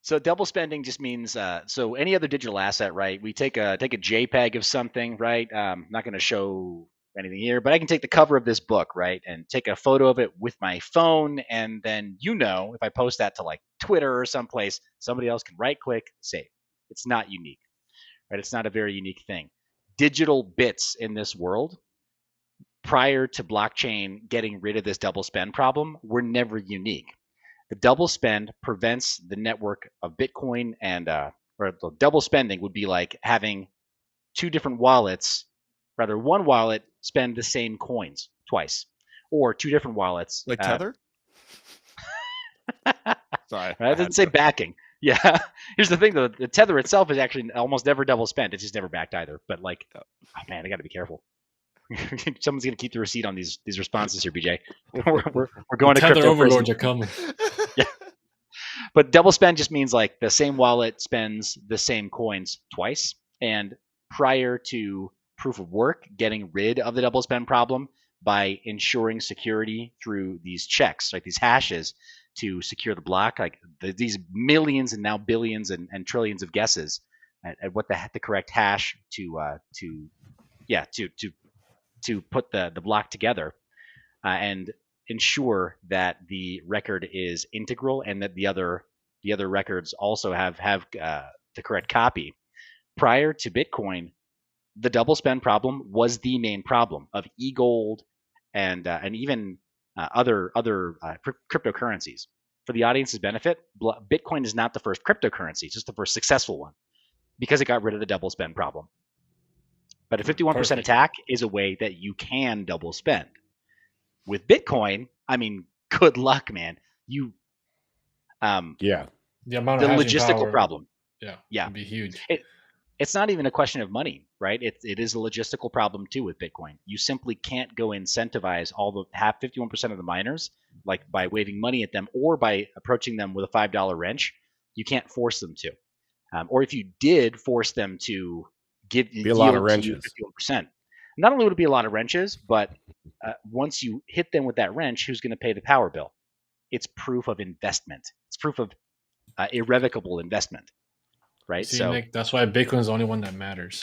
So double spending just means so any other digital asset, right? We take a JPEG of something, right? I'm not going to show anything here, but I can take the cover of this book, right, and take a photo of it with my phone, and then if I post that to like Twitter or someplace, somebody else can right-click, save. It's not unique, right? It's not a very unique thing. Digital bits in this world, prior to blockchain getting rid of this double spend problem, were never unique. The double spend prevents the network of Bitcoin and or the double spending would be like having two different wallets, rather one wallet spend the same coins twice, or two different wallets. Like Tether? Sorry. I didn't say backing. Yeah. Here's the thing, though. The Tether itself is actually almost never double spent. It's just never backed either. But like, oh man, I got to be careful. Someone's gonna keep the receipt on these responses here, BJ. We're going to Tether crypto overlords are coming. Yeah, but double spend just means like the same wallet spends the same coins twice. And prior to proof of work getting rid of the double spend problem by ensuring security through these checks, like these hashes to secure the block, like these millions and now billions and trillions of guesses at what the correct hash to put the block together and ensure that the record is integral and that the other records also have the correct copy. Prior to Bitcoin, the double spend problem was the main problem of eGold and even other cryptocurrencies. For the audience's benefit, Bitcoin is not the first cryptocurrency; it's just the first successful one because it got rid of the double spend problem. But a 51% attack is a way that you can double spend. With Bitcoin, I mean, good luck, man. The logistical problem. Yeah, it'd be huge. It's not even a question of money, right? It is a logistical problem too with Bitcoin. You simply can't go incentivize 51% of the miners, like by waving money at them or by approaching them with a $5 wrench. You can't force them to, or if you did force them to give a lot of wrenches. 51%. Not only would it be a lot of wrenches, but once you hit them with that wrench, who's going to pay the power bill? It's proof of investment. It's proof of irrevocable investment, right? See, Nick, that's why Bitcoin is the only one that matters.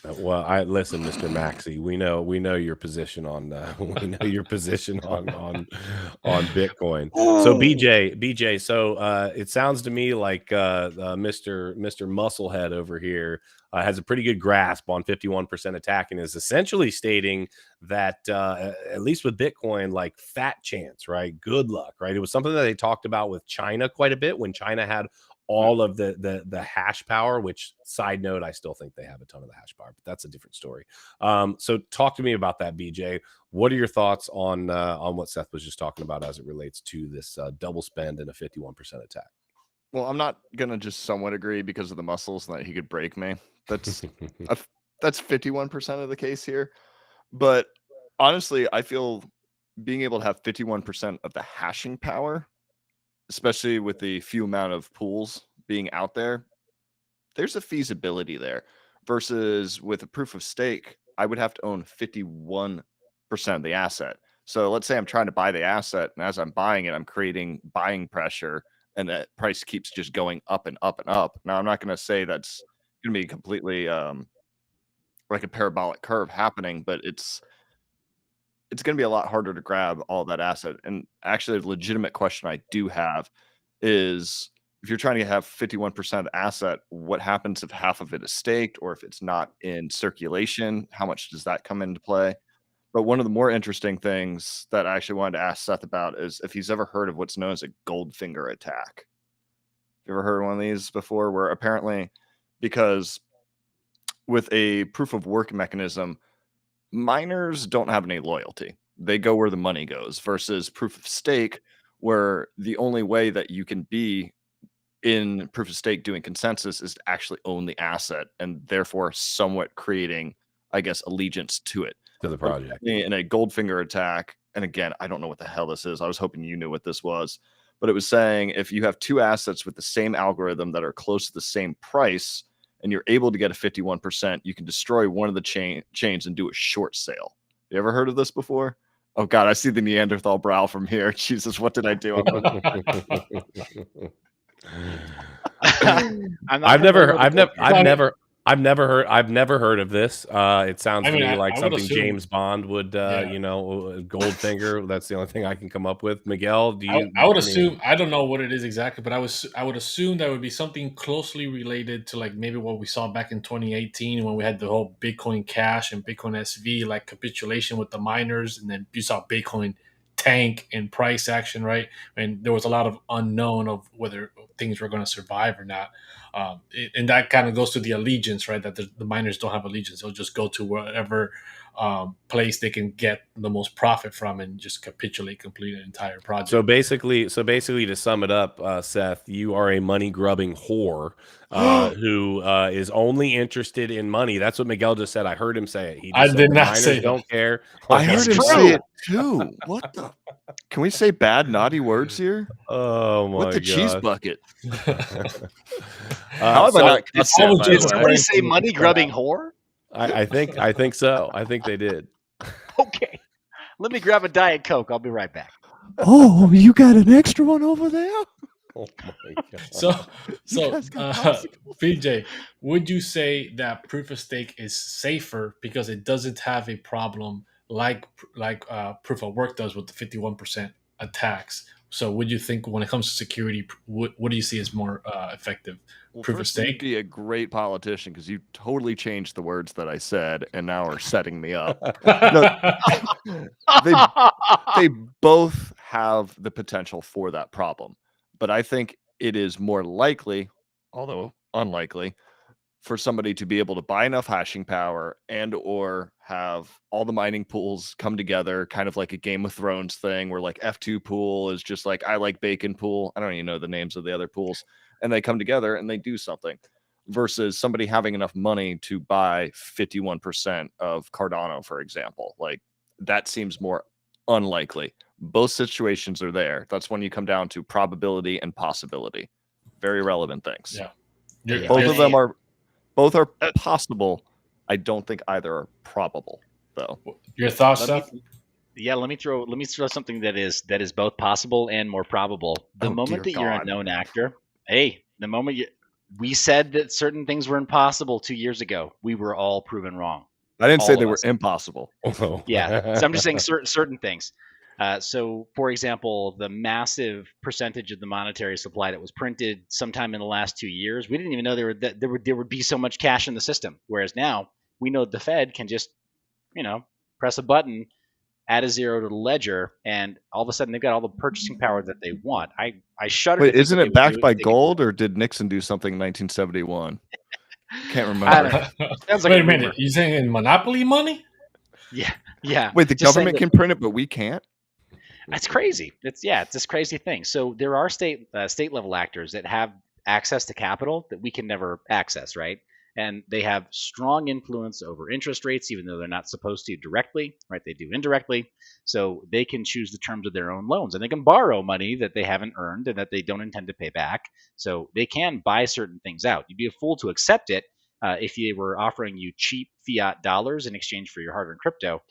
Well, listen, Mr. Maxey. We know your position on on Bitcoin. So BJ. So it sounds to me like Mr. Musclehead over here has a pretty good grasp on 51% attack and is essentially stating that at least with Bitcoin, like fat chance, right? Good luck, right? It was something that they talked about with China quite a bit when China had all of the hash power, which, side note, I still think they have a ton of the hash power, but that's a different story. So talk to me about that, BJ. What are your thoughts on what Seth was just talking about as it relates to this double spend and a 51% attack? Well, I'm not gonna just somewhat agree because of the muscles that he could break me. That's 51% of the case here. But honestly, I feel being able to have 51% of the hashing power, especially with the few amount of pools being out there, there's a feasibility there. Versus with a proof of stake, I would have to own 51% of the asset. So let's say I'm trying to buy the asset, and as I'm buying it, I'm creating buying pressure, and that price keeps just going up and up and up. Now, I'm not going to say that's going to be completely like a parabolic curve happening, but it's going to be a lot harder to grab all that asset. And actually, a legitimate question I do have is, if you're trying to have 51% of the asset, what happens if half of it is staked, or if it's not in circulation? How much does that come into play? But one of the more interesting things that I actually wanted to ask Seth about is if he's ever heard of what's known as a Goldfinger Attack. You ever heard of one of these before? Where apparently, because with a proof of work mechanism, miners don't have any loyalty. They go where the money goes, versus proof of stake, where the only way that you can be in proof of stake doing consensus is to actually own the asset, and therefore somewhat creating, I guess, allegiance to it. To the project. In a Goldfinger Attack, and again, I don't know what the hell this is. I was hoping you knew what this was, but it was saying if you have two assets with the same algorithm that are close to the same price, and you're able to get a 51%, you can destroy one of the chains and do a short sale. You ever heard of this before? Oh God, I see the Neanderthal brow from here. Jesus, what did I do? I've never heard of this. It sounds to me like something James Bond would, Goldfinger. That's the only thing I can come up with. Miguel, do you? I would assume, I don't know what it is exactly, but I would assume that would be something closely related to like maybe what we saw back in 2018 when we had the whole Bitcoin Cash and Bitcoin SV like capitulation with the miners, and then you saw Bitcoin tank and price action, right? And there was a lot of unknown of whether things were going to survive or not. And that kind of goes to the allegiance, right? That the miners don't have allegiance. They'll just go to whatever place they can get the most profit from and just capitulate, complete an entire project. So basically to sum it up, Seth, you are a money grubbing whore who is only interested in money. That's what Miguel just said. I heard him say it. He just I said did the not miners say don't care. I heard him say it too. What the? Can we say bad, naughty words here? Oh my With the God. cheese bucket. How have I not cussed that, by Did the way? somebody say money grubbing whore? I think so. I think they did. Okay. Let me grab a Diet Coke. I'll be right back. Oh, you got an extra one over there? Oh my God. So guys got popsicles? PJ, would you say that proof of stake is safer because it doesn't have a problem like proof of work does with the 51% attacks? So would you think when it comes to security, what do you see as more effective? Well, Proof of first, you'd stake? be a great politician because you totally changed the words that I said and now are setting me up. They both have the potential for that problem, but I think it is more likely, although unlikely, for somebody to be able to buy enough hashing power and or have all the mining pools come together, kind of like a Game of Thrones thing where like F2 pool is just like I like bacon pool. I don't even know the names of the other pools, and they come together and they do something, versus somebody having enough money to buy 51% of Cardano, for example. Like that seems more unlikely. Both situations are there. That's when you come down to probability and possibility. Very relevant things. Yeah. Both are possible. I don't think either are probable, though. Your thoughts, Seth? Let me throw something that is both possible and more probable. The moment that you're a known actor, we said that certain things were impossible 2 years ago. We were all proven wrong. I didn't say they were impossible. Yeah, so I'm just saying certain things. So, for example, the massive percentage of the monetary supply that was printed sometime in the last 2 years, we didn't even know there would be so much cash in the system. Whereas now we know the Fed can just, press a button, add a zero to the ledger, and all of a sudden they've got all the purchasing power that they want. I shudder. Wait, to think isn't what they it would backed do by if they gold, or did Nixon do something in 1971? Can't I remember. don't know. Sounds like Wait a a minute. rumor. You saying in Monopoly money? Yeah. Wait, the Just saying government that- can print it, but we can't? That's crazy. It's this crazy thing. So there are state level actors that have access to capital that we can never access, right? And they have strong influence over interest rates, even though they're not supposed to directly, right? They do indirectly. So they can choose the terms of their own loans, and they can borrow money that they haven't earned and that they don't intend to pay back. So they can buy certain things out. You'd be a fool to accept it if they were offering you cheap fiat dollars in exchange for your hard-earned crypto.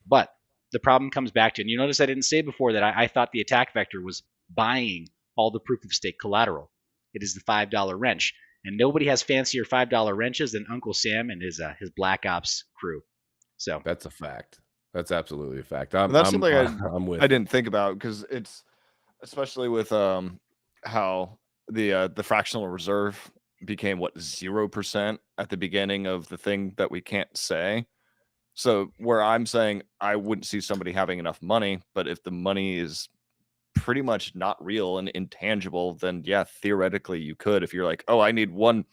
But the problem comes back to, and you notice I didn't say before that I thought the attack vector was buying all the proof of stake collateral. It is the $5 wrench, and nobody has fancier $5 wrenches than Uncle Sam and his Black Ops crew. So That's a fact. That's absolutely a fact. That's something I'm with. I didn't think about, because it's, especially with how the fractional reserve became 0% at the beginning of the thing that we can't say. So where I'm saying I wouldn't see somebody having enough money, but if the money is pretty much not real and intangible, then yeah, theoretically you could. If you're like, oh, I need $1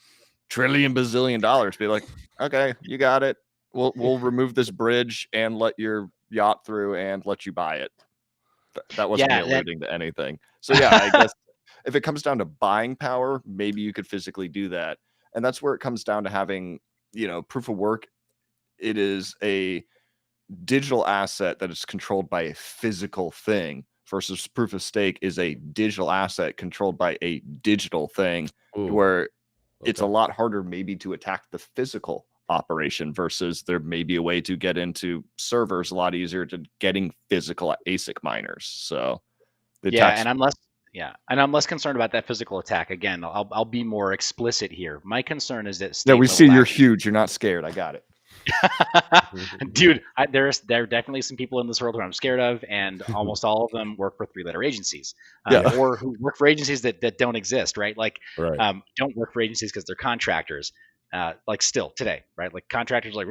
trillion bazillion dollars, be like, okay, you got it. We'll remove this bridge and let your yacht through and let you buy it. That wasn't me alluding to anything. So yeah, I guess if it comes down to buying power, maybe you could physically do that. And that's where it comes down to having, proof of work. It is a digital asset that is controlled by a physical thing, versus proof of stake is a digital asset controlled by a digital thing. Ooh, where it's a okay. lot harder maybe to attack the physical operation, versus there may be a way to get into servers a lot easier to getting physical ASIC miners. So and I'm less concerned about that physical attack. Again, I'll be more explicit here. My concern is that yeah, we see you're actors- huge. You're not scared. I got it. Dude, there are definitely some people in this world who I'm scared of, and almost all of them work for 3-letter agencies, or who work for agencies that don't exist, right? Like, Right. don't work for agencies because they're contractors. Like still today, right? Like contractors, like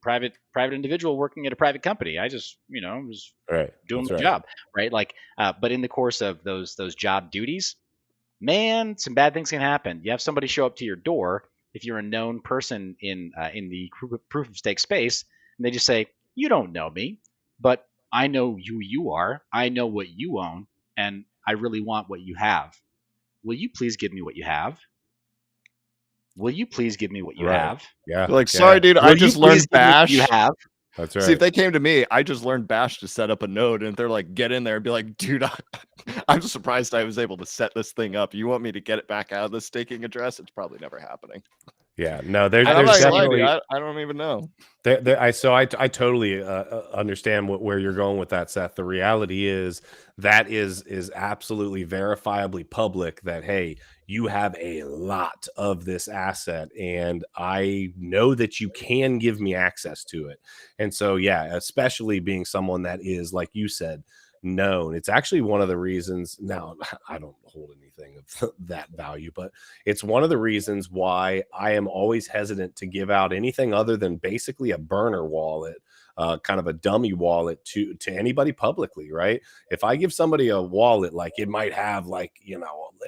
private individual working at a private company. I just, was Right. doing That's my right. job, right? Like, but in the course of those job duties, man, some bad things can happen. You have somebody show up to your door if you're a known person in the proof of stake space, and they just say, "You don't know me, but I know who you are. I know what you own, and I really want what you have. Will you please give me what you have? Will you please give me what you Right. have? Yeah. Like, sorry, dude, Will I you just please learned give me what Bash. you have?" That's right. See, if they came to me, I just learned Bash to set up a node, and if they're like, get in there and be like, dude, I'm surprised I was able to set this thing up. You want me to get it back out of the staking address? It's probably never happening. Yeah. No, there's I'm not gonna lie, definitely. dude, I don't even know. I totally understand where you're going with that, Seth. The reality is that is absolutely verifiably public that, hey, you have a lot of this asset, and I know that you can give me access to it. And so, yeah, especially being someone that is, like you said, known. It's actually one of the reasons. Now, I don't hold anything of that value, but it's one of the reasons why I am always hesitant to give out anything other than basically a burner wallet, kind of a dummy wallet to anybody publicly, right? If I give somebody a wallet, like it might have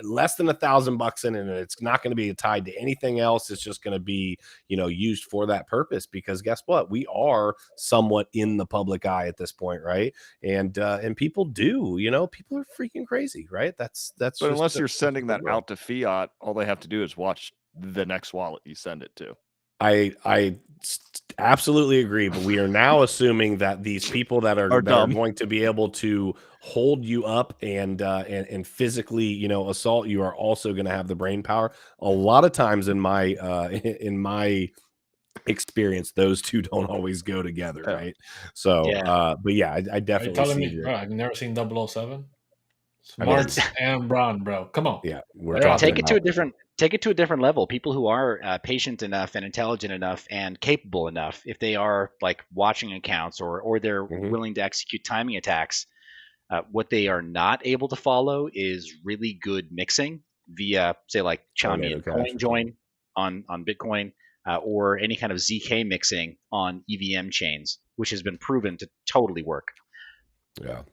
less than $1,000 in it, and it's not going to be tied to anything else. It's just going to be, used for that purpose, because guess what? We are somewhat in the public eye at this point, right? And people do, people are freaking crazy, right? That's But unless you're sending that out to fiat, all they have to do is watch the next wallet you send it to. I absolutely agree, but we are now assuming that these people that are going to be able to hold you up and physically, assault you are also going to have the brain power. A lot of times in my experience, those two don't always go together, right? So, but yeah, I definitely telling me, see bro, I've never seen 007. Smarts and Braun, bro. Come on. Yeah, we're talking take it to a different level. People who are patient enough and intelligent enough and capable enough, if they are like watching accounts or they're willing to execute timing attacks, What they are not able to follow is really good mixing via, say, like Tornado Chaumian Cash. CoinJoin on Bitcoin, or any kind of ZK mixing on EVM chains, which has been proven to totally work. Yeah.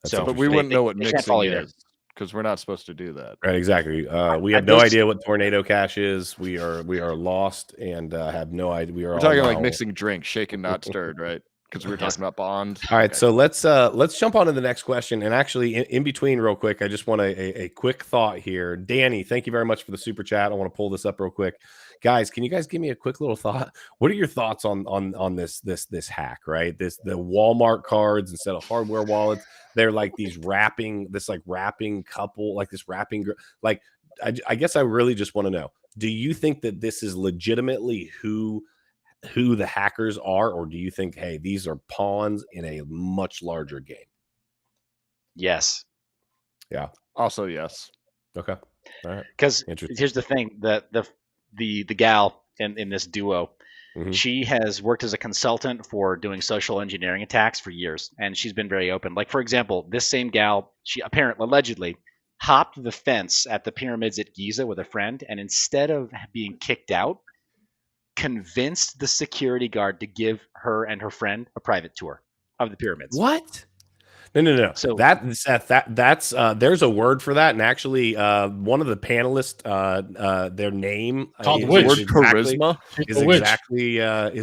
So, But we they- wouldn't know what they can't follow mixing you there. is because we're not supposed to do that. Right, exactly. We have no those- idea what Tornado Cash is. We are lost and have no idea. We're talking like mixing drinks, shaken, not stirred, right? Because we were talking about Bond. All right, Okay. so let's jump on to the next question. And actually, in between, real quick, I just want a quick thought here. Danny, thank you very much for the super chat. I want to pull this up real quick, guys. Can you guys give me a quick little thought? What are your thoughts on this hack? Right, the Walmart cards instead of hardware wallets. They're like these wrapping couple, like this wrapping. Like, I guess I really just want to know: do you think that this is legitimately who the hackers are, or do you think, hey, these are pawns in a much larger game? Yes. Yeah. Also, yes. Okay. All right. Because Interesting. here's the thing: the gal in this duo, Mhm. she has worked as a consultant for doing social engineering attacks for years, and she's been very open. Like, for example, this same gal, she allegedly hopped the fence at the pyramids at Giza with a friend, and instead of being kicked out, convinced the security guard to give her and her friend a private tour of the pyramids. What? No. So- that's there's a word for that, and actually, one of the panelists, their name Called is witch. Word exactly- charisma. is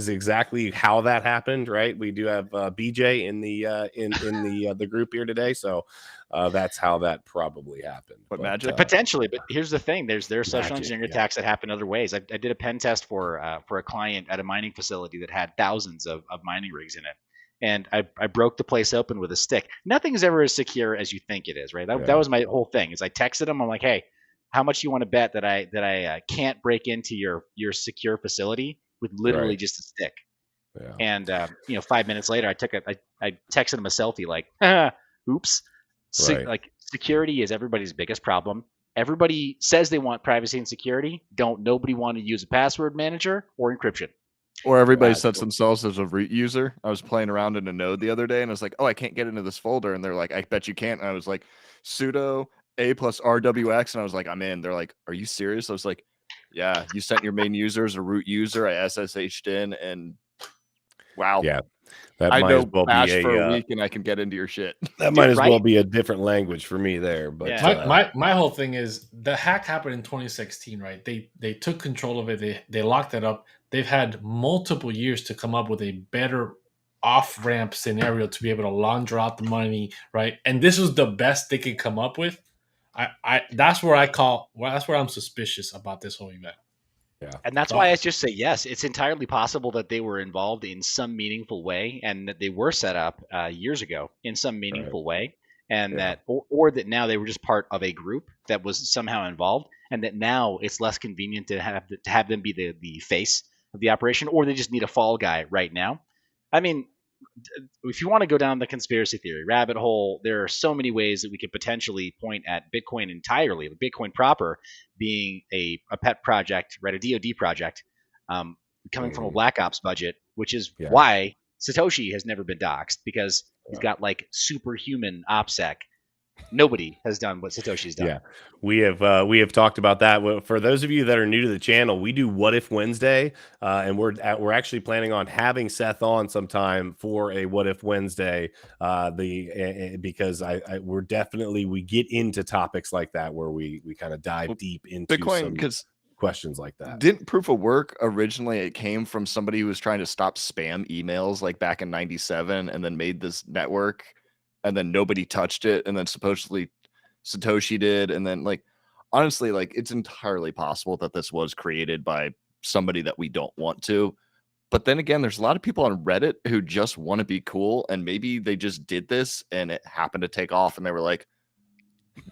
Witch. exactly how that happened, right? We do have BJ in the group here today, so that's how that probably happened. But magic? Potentially, but here's the thing: there are social Magic, engineering yeah. attacks that happen other ways. I did a pen test for a client at a mining facility that had thousands of mining rigs in it, and I broke the place open with a stick. Nothing's ever as secure as you think it is, right? Yeah. That was my whole thing. Is I texted him, I'm like, hey, how much you want to bet that I can't break into your secure facility with literally Right. just a stick? Yeah. And 5 minutes later, I texted him a selfie like, oops. Right. Like, security is everybody's biggest problem. Everybody says they want privacy and security. Nobody want to use a password manager or encryption. Or everybody Yeah, sets so- themselves as a root user. I was playing around in a node the other day, and I was like, "Oh, I can't get into this folder." And they're like, "I bet you can't." And I was like, "Sudo a plus RWX," and I was like, "I'm in." They're like, "Are you serious?" I was like, "Yeah, you sent your main user as a root user. I SSH'd in, and wow, Yeah. That I might know as well Bash be for a a week, and I can get into your shit." that might as well right? be a different language for me there. But Yeah. My whole thing is the hack happened in 2016, right? They took control of it. They locked it up. They've had multiple years to come up with a better off-ramp scenario to be able to launder out the money, right? And this was the best they could come up with. That's where I'm suspicious about this whole event. yeah. And that's why I just say yes. It's entirely possible that they were involved in some meaningful way, and that they were set up years ago in some meaningful way, and Yeah. that or that now they were just part of a group that was somehow involved, and that now it's less convenient to have them be the face of the operation, or they just need a fall guy right now. I mean, if you want to go down the conspiracy theory rabbit hole, there are so many ways that we could potentially point at Bitcoin entirely, Bitcoin proper being a pet project, right? A DoD project, coming from a Black Ops budget, which is Yeah. why Satoshi has never been doxxed, because he's got like superhuman OPSEC. Nobody has done what Satoshi's done. Yeah, we have talked about that. For those of you that are new to the channel, we do What If Wednesday, and we're actually planning on having Seth on sometime for a What If Wednesday. Because we're definitely, we get into topics like that where we kind of dive deep into Bitcoin, some because questions like that. didn't proof of work originally? It came from somebody who was trying to stop spam emails, like back in '97, and then made this network. And then nobody touched it, and then supposedly Satoshi did, and then honestly, it's entirely possible that this was created by somebody that we don't want to. But then again, there's a lot of people on Reddit who just want to be cool, and maybe they just did this and it happened to take off, and they were like,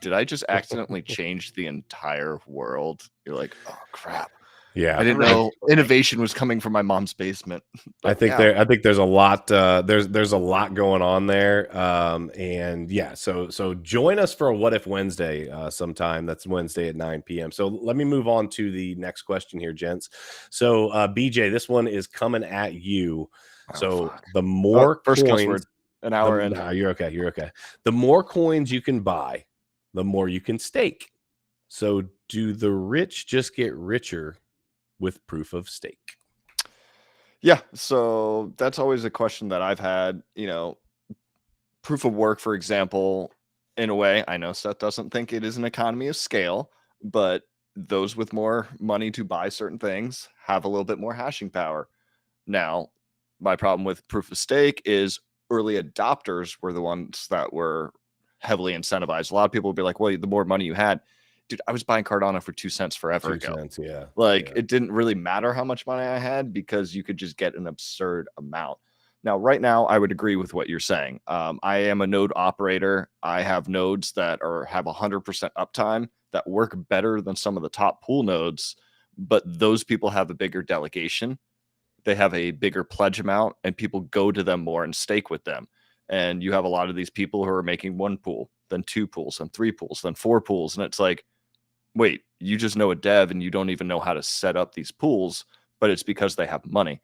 "Did I just accidentally change the entire world?" You're like, "Oh crap." Yeah, I didn't know innovation was coming from my mom's basement. I think there's a lot there's a lot going on there, and yeah, so join us for a What If Wednesday sometime. That's Wednesday at 9 p.m. So let me move on to the next question here, gents. So BJ, this one is coming at you. The more first cuss coins, word. An hour in. No, you're okay. You're okay. The more coins you can buy, the more you can stake. So do the rich just get richer with proof of stake? Yeah, so that's always a question that I've had. You know, proof of work, for example, in a way, I know Seth doesn't think it is an economy of scale, but those with more money to buy certain things have a little bit more hashing power. Now, my problem with proof of stake is early adopters were the ones that were heavily incentivized. A lot of people would be like, well, the more money you had, dude, I was buying Cardano for 2 cents forever 2 ago. cents, yeah. Like, yeah. it didn't really matter how much money I had because you could just get an absurd amount. Now, right now, I would agree with what you're saying. I am a node operator. I have nodes that have 100% uptime that work better than some of the top pool nodes, but those people have a bigger delegation. They have a bigger pledge amount, and people go to them more and stake with them. And you have a lot of these people who are making 1 pool, then 2 pools, then 3 pools, then 4 pools. And it's like, wait, you just know a dev and you don't even know how to set up these pools, but it's because they have money.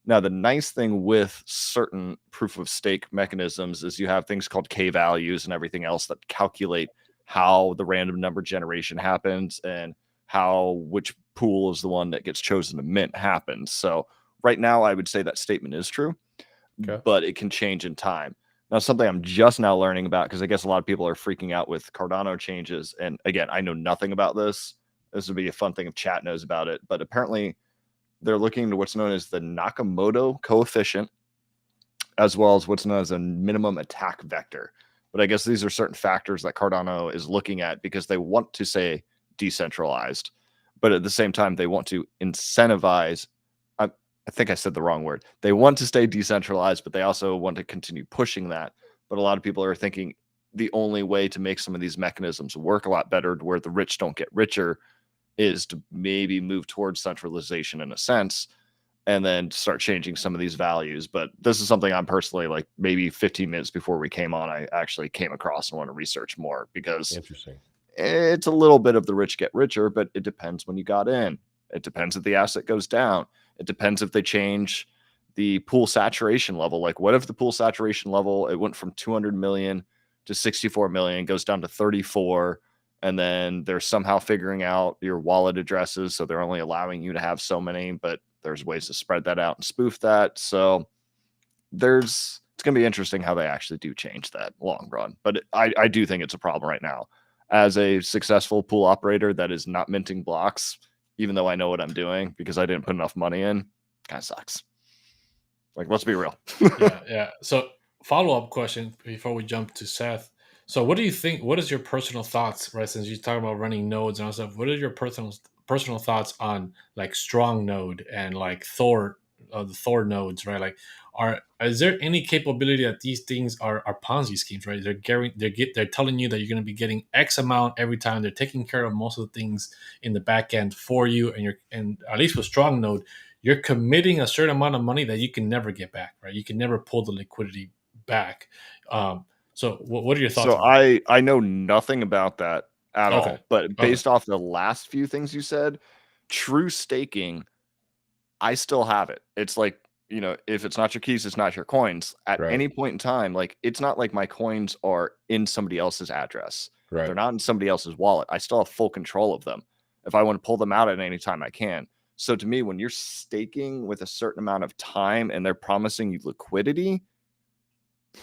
Now, the nice thing with certain proof of stake mechanisms is you have things called K values and everything else that calculate how the random number generation happens and how which pool is the one that gets chosen to mint happens. So right now, I would say that statement is true, but it can change in time. Now, something I'm just now learning about, because I guess a lot of people are freaking out with Cardano changes. And again, I know nothing about this. This would be a fun thing if chat knows about it. But apparently, they're looking into what's known as the Nakamoto coefficient, as well as what's known as a minimum attack vector. But I guess these are certain factors that Cardano is looking at because they want to say decentralized, but at the same time, they want to incentivize. I think I said the wrong word. They want to stay decentralized, but they also want to continue pushing that. But a lot of people are thinking the only way to make some of these mechanisms work a lot better, to where the rich don't get richer, is to maybe move towards centralization in a sense, and then start changing some of these values. But this is something I'm personally, like, maybe 15 minutes before we came on, I actually came across and want to research more, because Interesting. It's a little bit of the rich get richer, but it depends when you got in. It depends if the asset goes down. It depends if they change the pool saturation level. Like, what if the pool saturation level, it went from 200 million to 64 million, goes down to 34, and then they're somehow figuring out your wallet addresses, so they're only allowing you to have so many, but there's ways to spread that out and spoof that. So it's going to be interesting how they actually do change that long run. But I do think it's a problem right now. As a successful pool operator that is not minting blocks, even though I know what I'm doing because I didn't put enough money in, kind of sucks. Like, let's be real. Yeah. So follow-up question before we jump to Seth. So what do you think, what is your personal thoughts, right? Since you're talking about running nodes and all stuff, what are your personal thoughts on like strong node and like the Thor nodes, right? Like, is there any capability that these things are Ponzi schemes, right? They're telling you that you're going to be getting X amount every time. They're taking care of most of the things in the back end for you, and at least with strong node, you're committing a certain amount of money that you can never get back, right? You can never pull the liquidity back. So what are your thoughts? So I know nothing about that at all, but based off the last few things you said, true staking, I still have it. It's like, you know, if it's not your keys, it's not your coins. At any point in time, like, it's not like my coins are in somebody else's address. Right. They're not in somebody else's wallet. I still have full control of them. If I want to pull them out at any time, I can. So to me, when you're staking with a certain amount of time and they're promising you liquidity,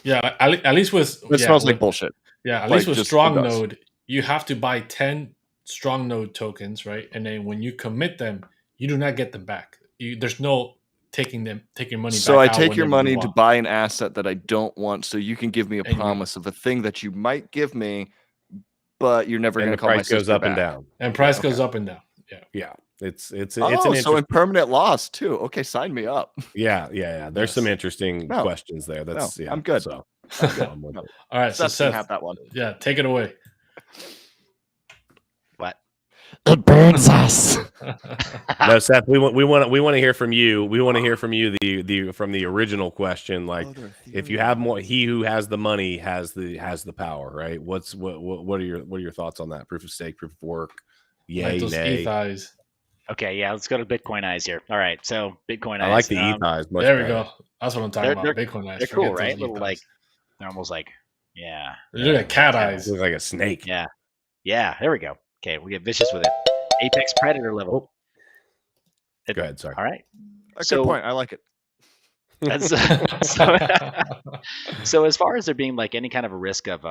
yeah, at least with it smells like bullshit. Yeah, at least with strong node, you have to buy 10 strong node tokens, right? And then when you commit them, you do not get them back. There's no taking money back. So I take your money to buy an asset that I don't want, so you can give me a promise of a thing that you might give me, but you're never going to call my sister goes up back. and down. And price goes up and down. Yeah. It's an so impermanent loss too. Okay, sign me up. Yeah. There's some interesting questions there. I'm good. So I'm good. All right, so Seth, have that one. Yeah, take it away. What? It burns us. No, Seth, we want to hear from you. We want to hear from you from the original question. Like, if you have more, he who has the money has the power, right? What are your thoughts on that? Proof of stake, proof of work, yay, nay? Okay, yeah, let's go to Bitcoin eyes here. All right, so Bitcoin eyes. I like the ETH eyes. There we go. That's what I'm talking about. Bitcoin eyes. They're cool, right? Little like They're almost like, yeah. They look like cat eyes. Looks like a snake. Yeah. Yeah, there we go. Okay, we get vicious with it. Apex Predator level. Go ahead, sorry. All right. Good point. I like it. So as far as there being like any kind of a risk of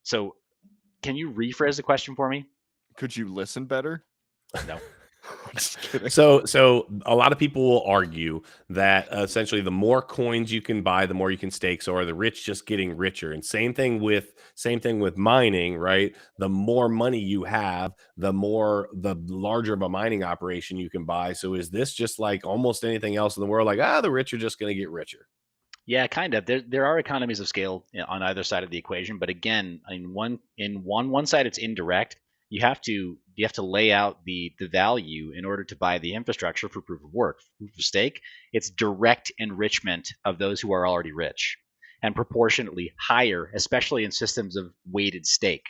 so can you rephrase the question for me? Could you listen better? No. Just kidding. So a lot of people will argue that essentially the more coins you can buy, the more you can stake. So are the rich just getting richer? And same thing with mining, right? The more money you have, the larger of a mining operation you can buy. So is this just like almost anything else in the world? Like, the rich are just going to get richer. Yeah, kind of. There are economies of scale on either side of the equation, but again, in one side it's indirect. You have to lay out the value in order to buy the infrastructure for proof of work. Proof of stake, it's direct enrichment of those who are already rich, and proportionately higher, especially in systems of weighted stake,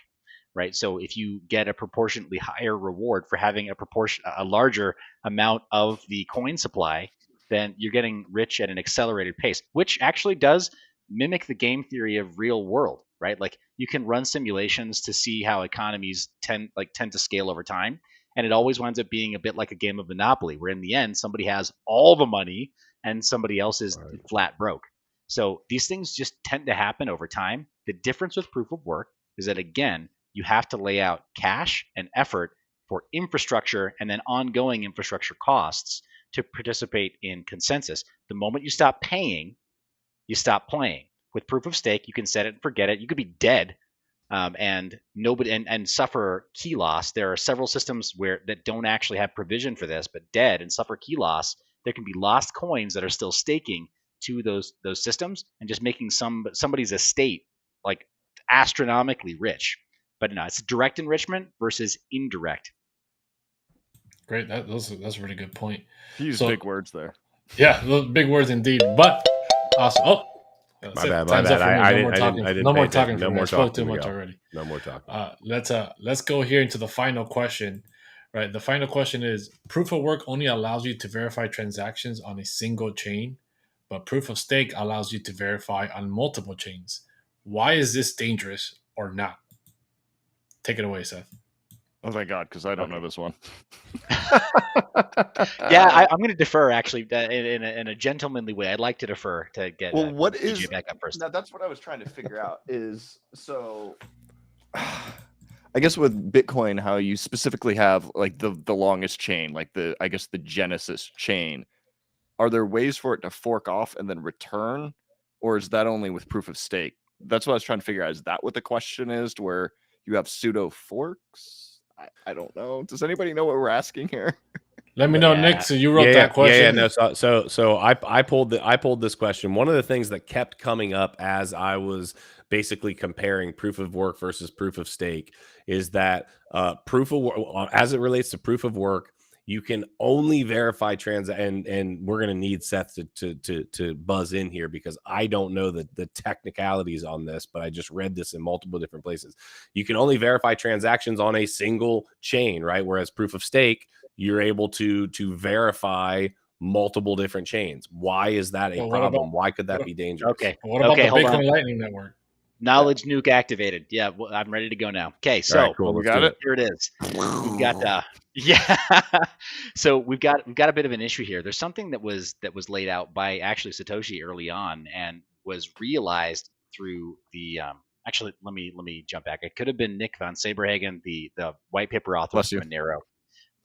right? So if you get a proportionately higher reward for having a larger amount of the coin supply, then you're getting rich at an accelerated pace, which actually does mimic the game theory of real world, right? Like you can run simulations to see how economies tend to scale over time, and it always winds up being a bit like a game of Monopoly, where in the end somebody has all the money and somebody else is flat broke. So these things just tend to happen over time. The difference with proof of work is that again, you have to lay out cash and effort for infrastructure and then ongoing infrastructure costs to participate in consensus. The moment you stop paying, you stop playing. With proof of stake, you can set it and forget it. You could be dead and nobody and suffer key loss. There are several systems that don't actually have provision for this, but dead and suffer key loss. There can be lost coins that are still staking to those systems and just making somebody's estate like astronomically rich. But no, it's direct enrichment versus indirect. Great. That's a really good point. You used big words there. Yeah, those big words indeed. But awesome. Oh, my bad. No more talking. I spoke too much already. No more talking. Let's go here into the final question. Right. The final question is: proof of work only allows you to verify transactions on a single chain, but proof of stake allows you to verify on multiple chains. Why is this dangerous or not? Take it away, Seth. Oh, thank God, because I don't know this one. Yeah, I'm going to defer, actually, in a gentlemanly way. I'd like to defer to get what DJ is back up first. Now, that's what I was trying to figure out is, so I guess with Bitcoin, how you specifically have like the longest chain, like the Genesis chain. Are there ways for it to fork off and then return, or is that only with proof of stake? That's what I was trying to figure out. Is that what the question is, to where you have pseudo forks? I don't know. Does anybody know what we're asking here? Let me know, Nick. So you wrote that question. Yeah. No. So I pulled this question. One of the things that kept coming up as I was basically comparing proof of work versus proof of stake is that proof of work, as it relates to proof of work, you can only verify and we're going to need Seth to buzz in here because I don't know the technicalities on this, but I just read this in multiple different places. You can only verify transactions on a single chain, right? Whereas proof of stake, you're able to verify multiple different chains. Why is that a problem? Why could that be dangerous? Okay. What about the Bitcoin Lightning Network? Knowledge nuke activated. Yeah, well, I'm ready to go now. Okay, so right, cool. We got it. Here it is. We've got So we've got a bit of an issue here. There's something that was laid out by actually Satoshi early on and was realized through the actually let me jump back. It could have been Nick von Saberhagen, the white paper author of Monero.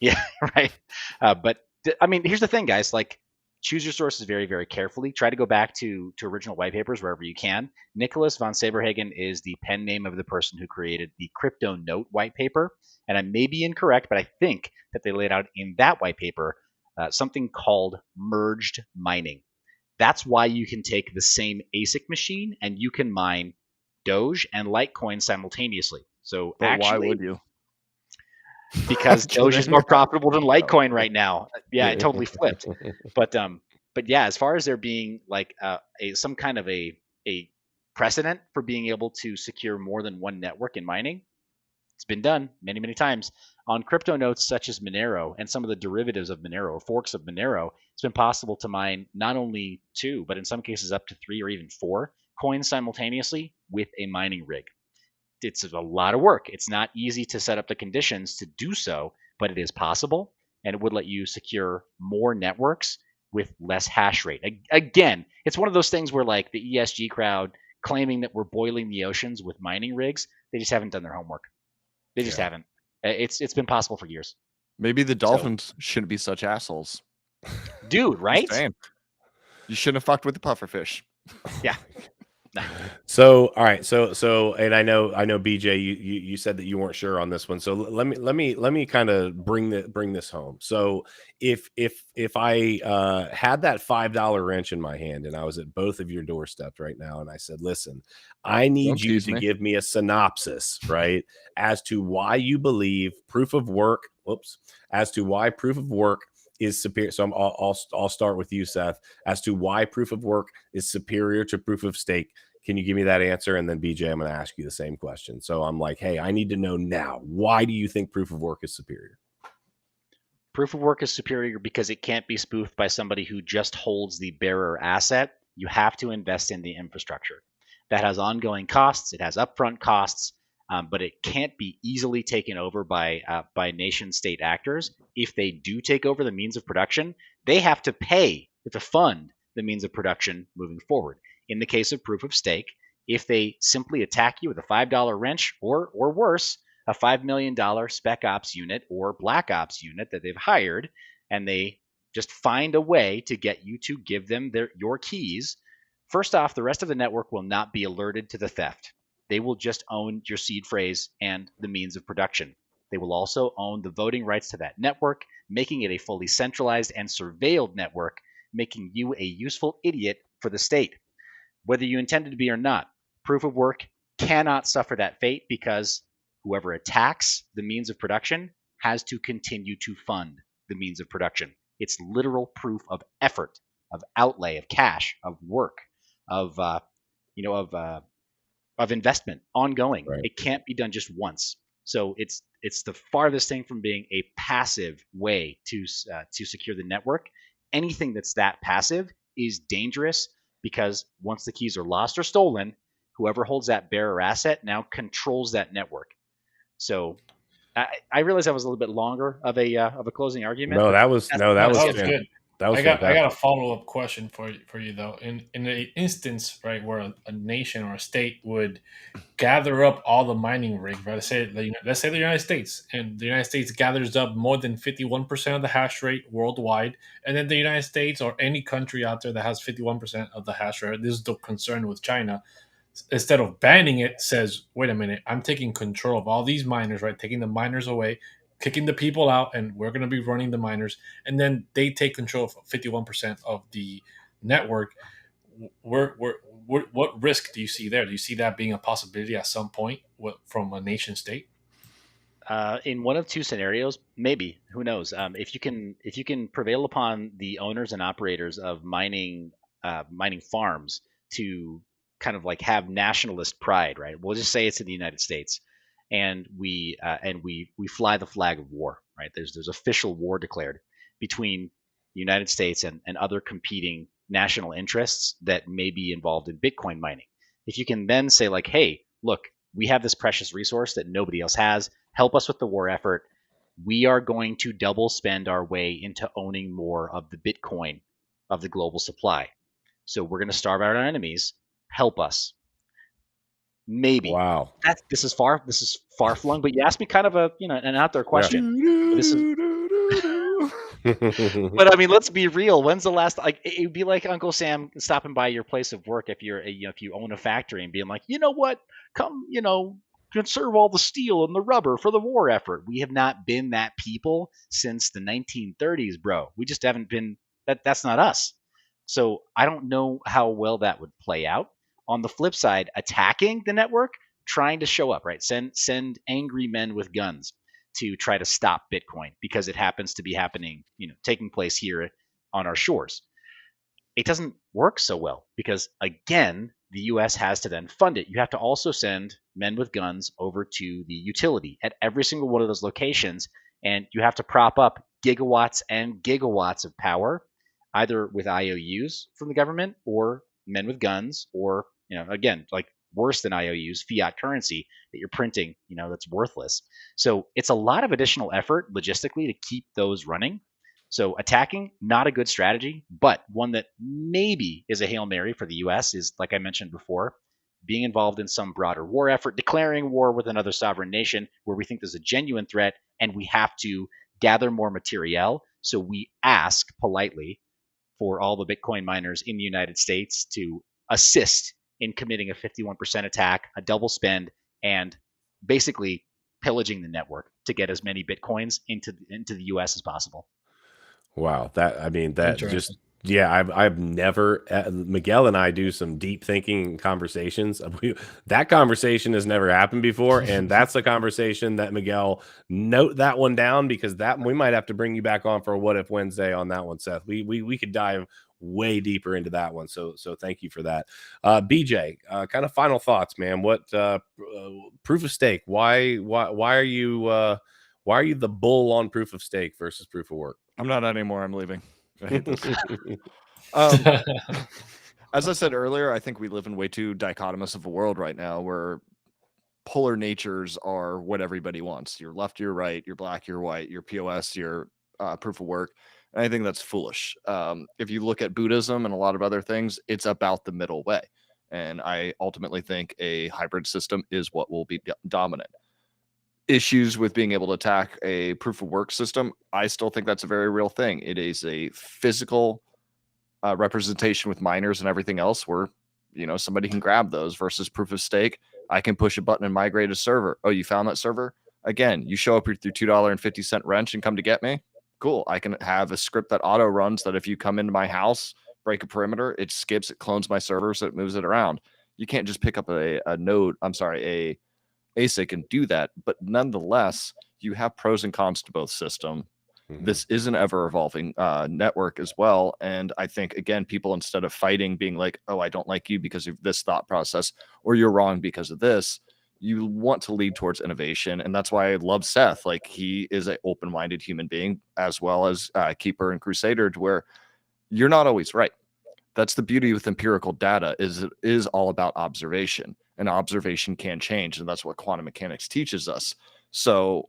Yeah, right. But I mean, here's the thing, guys. Like, choose your sources very, very carefully. Try to go back to original white papers wherever you can. Nicholas von Saberhagen is the pen name of the person who created the Crypto Note white paper. And I may be incorrect, but I think that they laid out in that white paper something called merged mining. That's why you can take the same ASIC machine and you can mine Doge and Litecoin simultaneously. So but actually, why would you? Because Doge is more profitable than Litecoin right now. Yeah, it totally flipped. But yeah, as far as there being like some kind of a precedent for being able to secure more than one network in mining, it's been done many, many times. On crypto notes such as Monero and some of the derivatives of Monero or forks of Monero, it's been possible to mine not only 2, but in some cases up to 3 or even 4 coins simultaneously with a mining rig. It's a lot of work. It's not easy to set up the conditions to do so, but it is possible, and it would let you secure more networks with less hash rate. Again, it's one of those things where like the ESG crowd claiming that we're boiling the oceans with mining rigs, they just haven't done their homework. They just haven't. It's been possible for years. Maybe the dolphins shouldn't be such assholes. Dude, right? You shouldn't have fucked with the pufferfish. Yeah. So all right, so and I know BJ, you said that you weren't sure on this one, so let me kind of bring this home. So if I had that $5 wrench in my hand and I was at both of your doorsteps right now and I said, listen, I need you to give me a synopsis, right, as to why you believe proof of work is superior. So I'll start with you, Seth, as to why proof of work is superior to proof of stake. Can you give me that answer? And then BJ, I'm going to ask you the same question. So I'm like, hey, I need to know now. Why do you think proof of work is superior? Proof of work is superior because it can't be spoofed by somebody who just holds the bearer asset. You have to invest in the infrastructure. That has ongoing costs. It has upfront costs. But it can't be easily taken over by nation-state actors. If they do take over the means of production, they have to pay to fund the means of production moving forward. In the case of proof of stake, if they simply attack you with a $5 wrench or worse, a $5 million spec ops unit or black ops unit that they've hired, and they just find a way to get you to give them your keys, first off, the rest of the network will not be alerted to the theft. They will just own your seed phrase and the means of production. They will also own the voting rights to that network, making it a fully centralized and surveilled network, making you a useful idiot for the state. Whether you intended to be or not, proof of work cannot suffer that fate because whoever attacks the means of production has to continue to fund the means of production. It's literal proof of effort, of outlay, of cash, of work, of investment, ongoing. Right. It can't be done just once. So it's the farthest thing from being a passive way to secure the network. Anything that's that passive is dangerous because once the keys are lost or stolen, whoever holds that bearer asset now controls that network. So I realize that was a little bit longer of a closing argument. No, that was good. I got a follow-up question for you though. In the instance, right, where a nation or a state would gather up all the mining rigs, right? Let's say the United States, and the United States gathers up more than 51% of the hash rate worldwide, and then the United States or any country out there that has 51% of the hash rate, this is the concern with China, instead of banning it, says, wait a minute, I'm taking control of all these miners, right? Taking the miners away, kicking the people out, and we're going to be running the miners. And then they take control of 51% of the network. What risk do you see there? Do you see that being a possibility at some point from a nation state? In one of two scenarios, maybe. Who knows? If you can prevail upon the owners and operators of mining farms to kind of like have nationalist pride, right? We'll just say it's in the United States, and we fly the flag of war, right? There's official war declared between the United States and other competing national interests that may be involved in Bitcoin mining. If you can then say like, hey, look, we have this precious resource that nobody else has. Help us with the war effort. We are going to double spend our way into owning more of the Bitcoin of the global supply. So we're going to starve out our enemies. Help us. Maybe. Wow. This is far flung, but you asked me kind of an out there question. Yeah. This is. But I mean, let's be real. When's the last? Like, it would be like Uncle Sam stopping by your place of work if if you own a factory and being like, you know what, come, conserve all the steel and the rubber for the war effort. We have not been that people since the 1930s, bro. We just haven't been. That's not us. So I don't know how well that would play out. On the flip side, attacking the network, trying to show up, right? Send angry men with guns to try to stop Bitcoin because it happens to be happening, taking place here on our shores. It doesn't work so well because, again, the U.S. has to then fund it. You have to also send men with guns over to the utility at every single one of those locations, and you have to prop up gigawatts and gigawatts of power, either with IOUs from the government or men with guns or again, like worse than IOUs, fiat currency that you're printing, that's worthless. So it's a lot of additional effort logistically to keep those running. So attacking, not a good strategy, but one that maybe is a Hail Mary for the US is, like I mentioned before, being involved in some broader war effort, declaring war with another sovereign nation where we think there's a genuine threat and we have to gather more materiel. So we ask politely for all the Bitcoin miners in the United States to assist in committing a 51% attack, a double spend, and basically pillaging the network to get as many Bitcoins into the US as possible. Wow, that just, yeah, I've never, Miguel and I do some deep thinking conversations. That conversation has never happened before, and that's a conversation that Miguel, note that one down, because that we might have to bring you back on for a What If Wednesday on that one, Seth. We could dive way deeper into that one. So thank you for that. BJ, kind of final thoughts, man. What proof of stake? Why are you the bull on proof of stake versus proof of work? I'm not anymore. I'm leaving. I hate this. As I said earlier, I think we live in way too dichotomous of a world right now, where polar natures are what everybody wants. You're left, you're right, you're black, you're white, you're POS, you're proof of work. And I think that's foolish. If you look at Buddhism and a lot of other things, it's about the middle way. And I ultimately think a hybrid system is what will be dominant. Issues with being able to attack a proof of work system, I still think that's a very real thing. It is a physical representation with miners and everything else where, somebody can grab those, versus proof of stake. I can push a button and migrate a server. Oh, you found that server? Again, you show up with your $2.50 wrench and come to get me. Cool. I can have a script that auto runs that if you come into my house, break a perimeter, it skips, it clones my server, so it moves it around. You can't just pick up a ASIC and do that. But nonetheless, you have pros and cons to both systems. This is an ever evolving network as well. And I think, again, people, instead of fighting, being like, oh, I don't like you because of this thought process, or you're wrong because of this, you want to lead towards innovation. And that's why I love Seth. Like, he is an open-minded human being, as well as Keeper and Crusader, to where you're not always right. That's the beauty with empirical data, is it is all about observation, and observation can change. And that's what quantum mechanics teaches us. So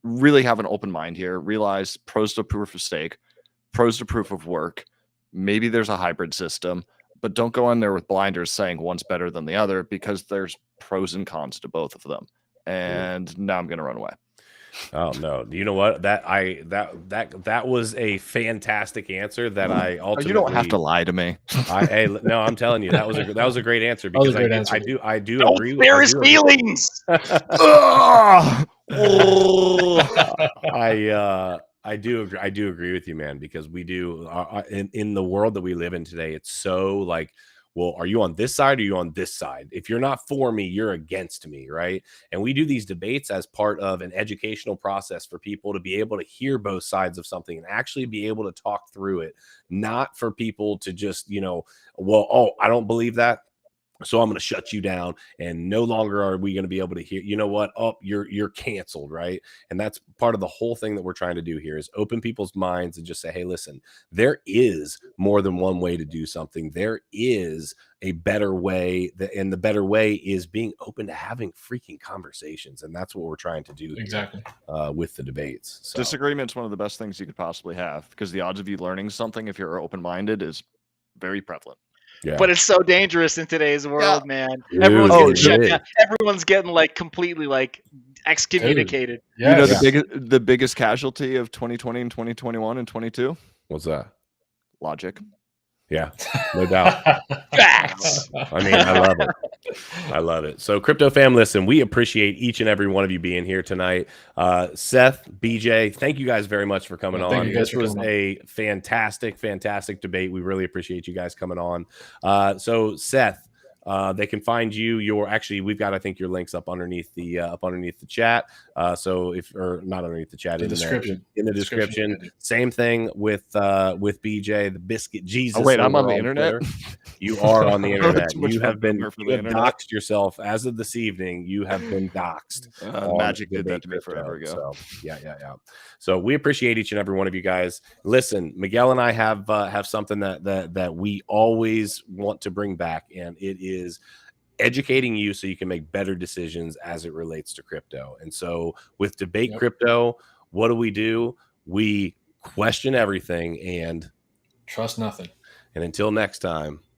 really have an open mind here. Realize pros to proof of stake, pros to proof of work. Maybe there's a hybrid system, but don't go in there with blinders saying one's better than the other, because there's pros and cons to both of them. And now I'm going to run away. Oh no! You know what? That was a fantastic answer. That I ultimately, you don't have to lie to me. No, I'm telling you, that was a great answer, because I do don't agree. Spare his feelings. I do agree with you, man, because we do in the world that we live in today. It's so like, well, are you on this side or are you on this side? If you're not for me, you're against me, right? And we do these debates as part of an educational process for people to be able to hear both sides of something and actually be able to talk through it, not for people to just, I don't believe that, so I'm going to shut you down, and no longer are we going to be able to hear, you know what? Oh, you're canceled, right? And that's part of the whole thing that we're trying to do here, is open people's minds and just say, hey, listen, there is more than one way to do something. There is a better way, and the better way is being open to having freaking conversations, and that's what we're trying to do exactly with the debates. So. Disagreement's one of the best things you could possibly have, because the odds of you learning something, if you're open-minded, is very prevalent. Yeah. But it's so dangerous in today's world, man. Dude, Everyone's getting shut down. Everyone's getting like completely like excommunicated. Yes. The biggest casualty of 2020 and 2021 and 22? What's that? Logic. Yeah, no doubt. Facts. I mean, I love it. I love it. So, Crypto fam, listen, we appreciate each and every one of you being here tonight. Seth, BJ, thank you guys very much for coming on. This was a fantastic debate. We really appreciate you guys coming on. So, Seth, they can find you. We've got, I think, your links up underneath the chat. So not underneath the chat, in the description. Same thing with BJ, the Biscuit Jesus. Oh wait, I'm on the internet. You are on the internet. You have doxed yourself as of this evening. You have been doxed. Magic did that to me forever ago. So, yeah. So we appreciate each and every one of you guys. Listen, Miguel and I have something that we always want to bring back, and it is educating you so you can make better decisions as it relates to crypto. And so with Debate Crypto, what do? We question everything and trust nothing. And until next time,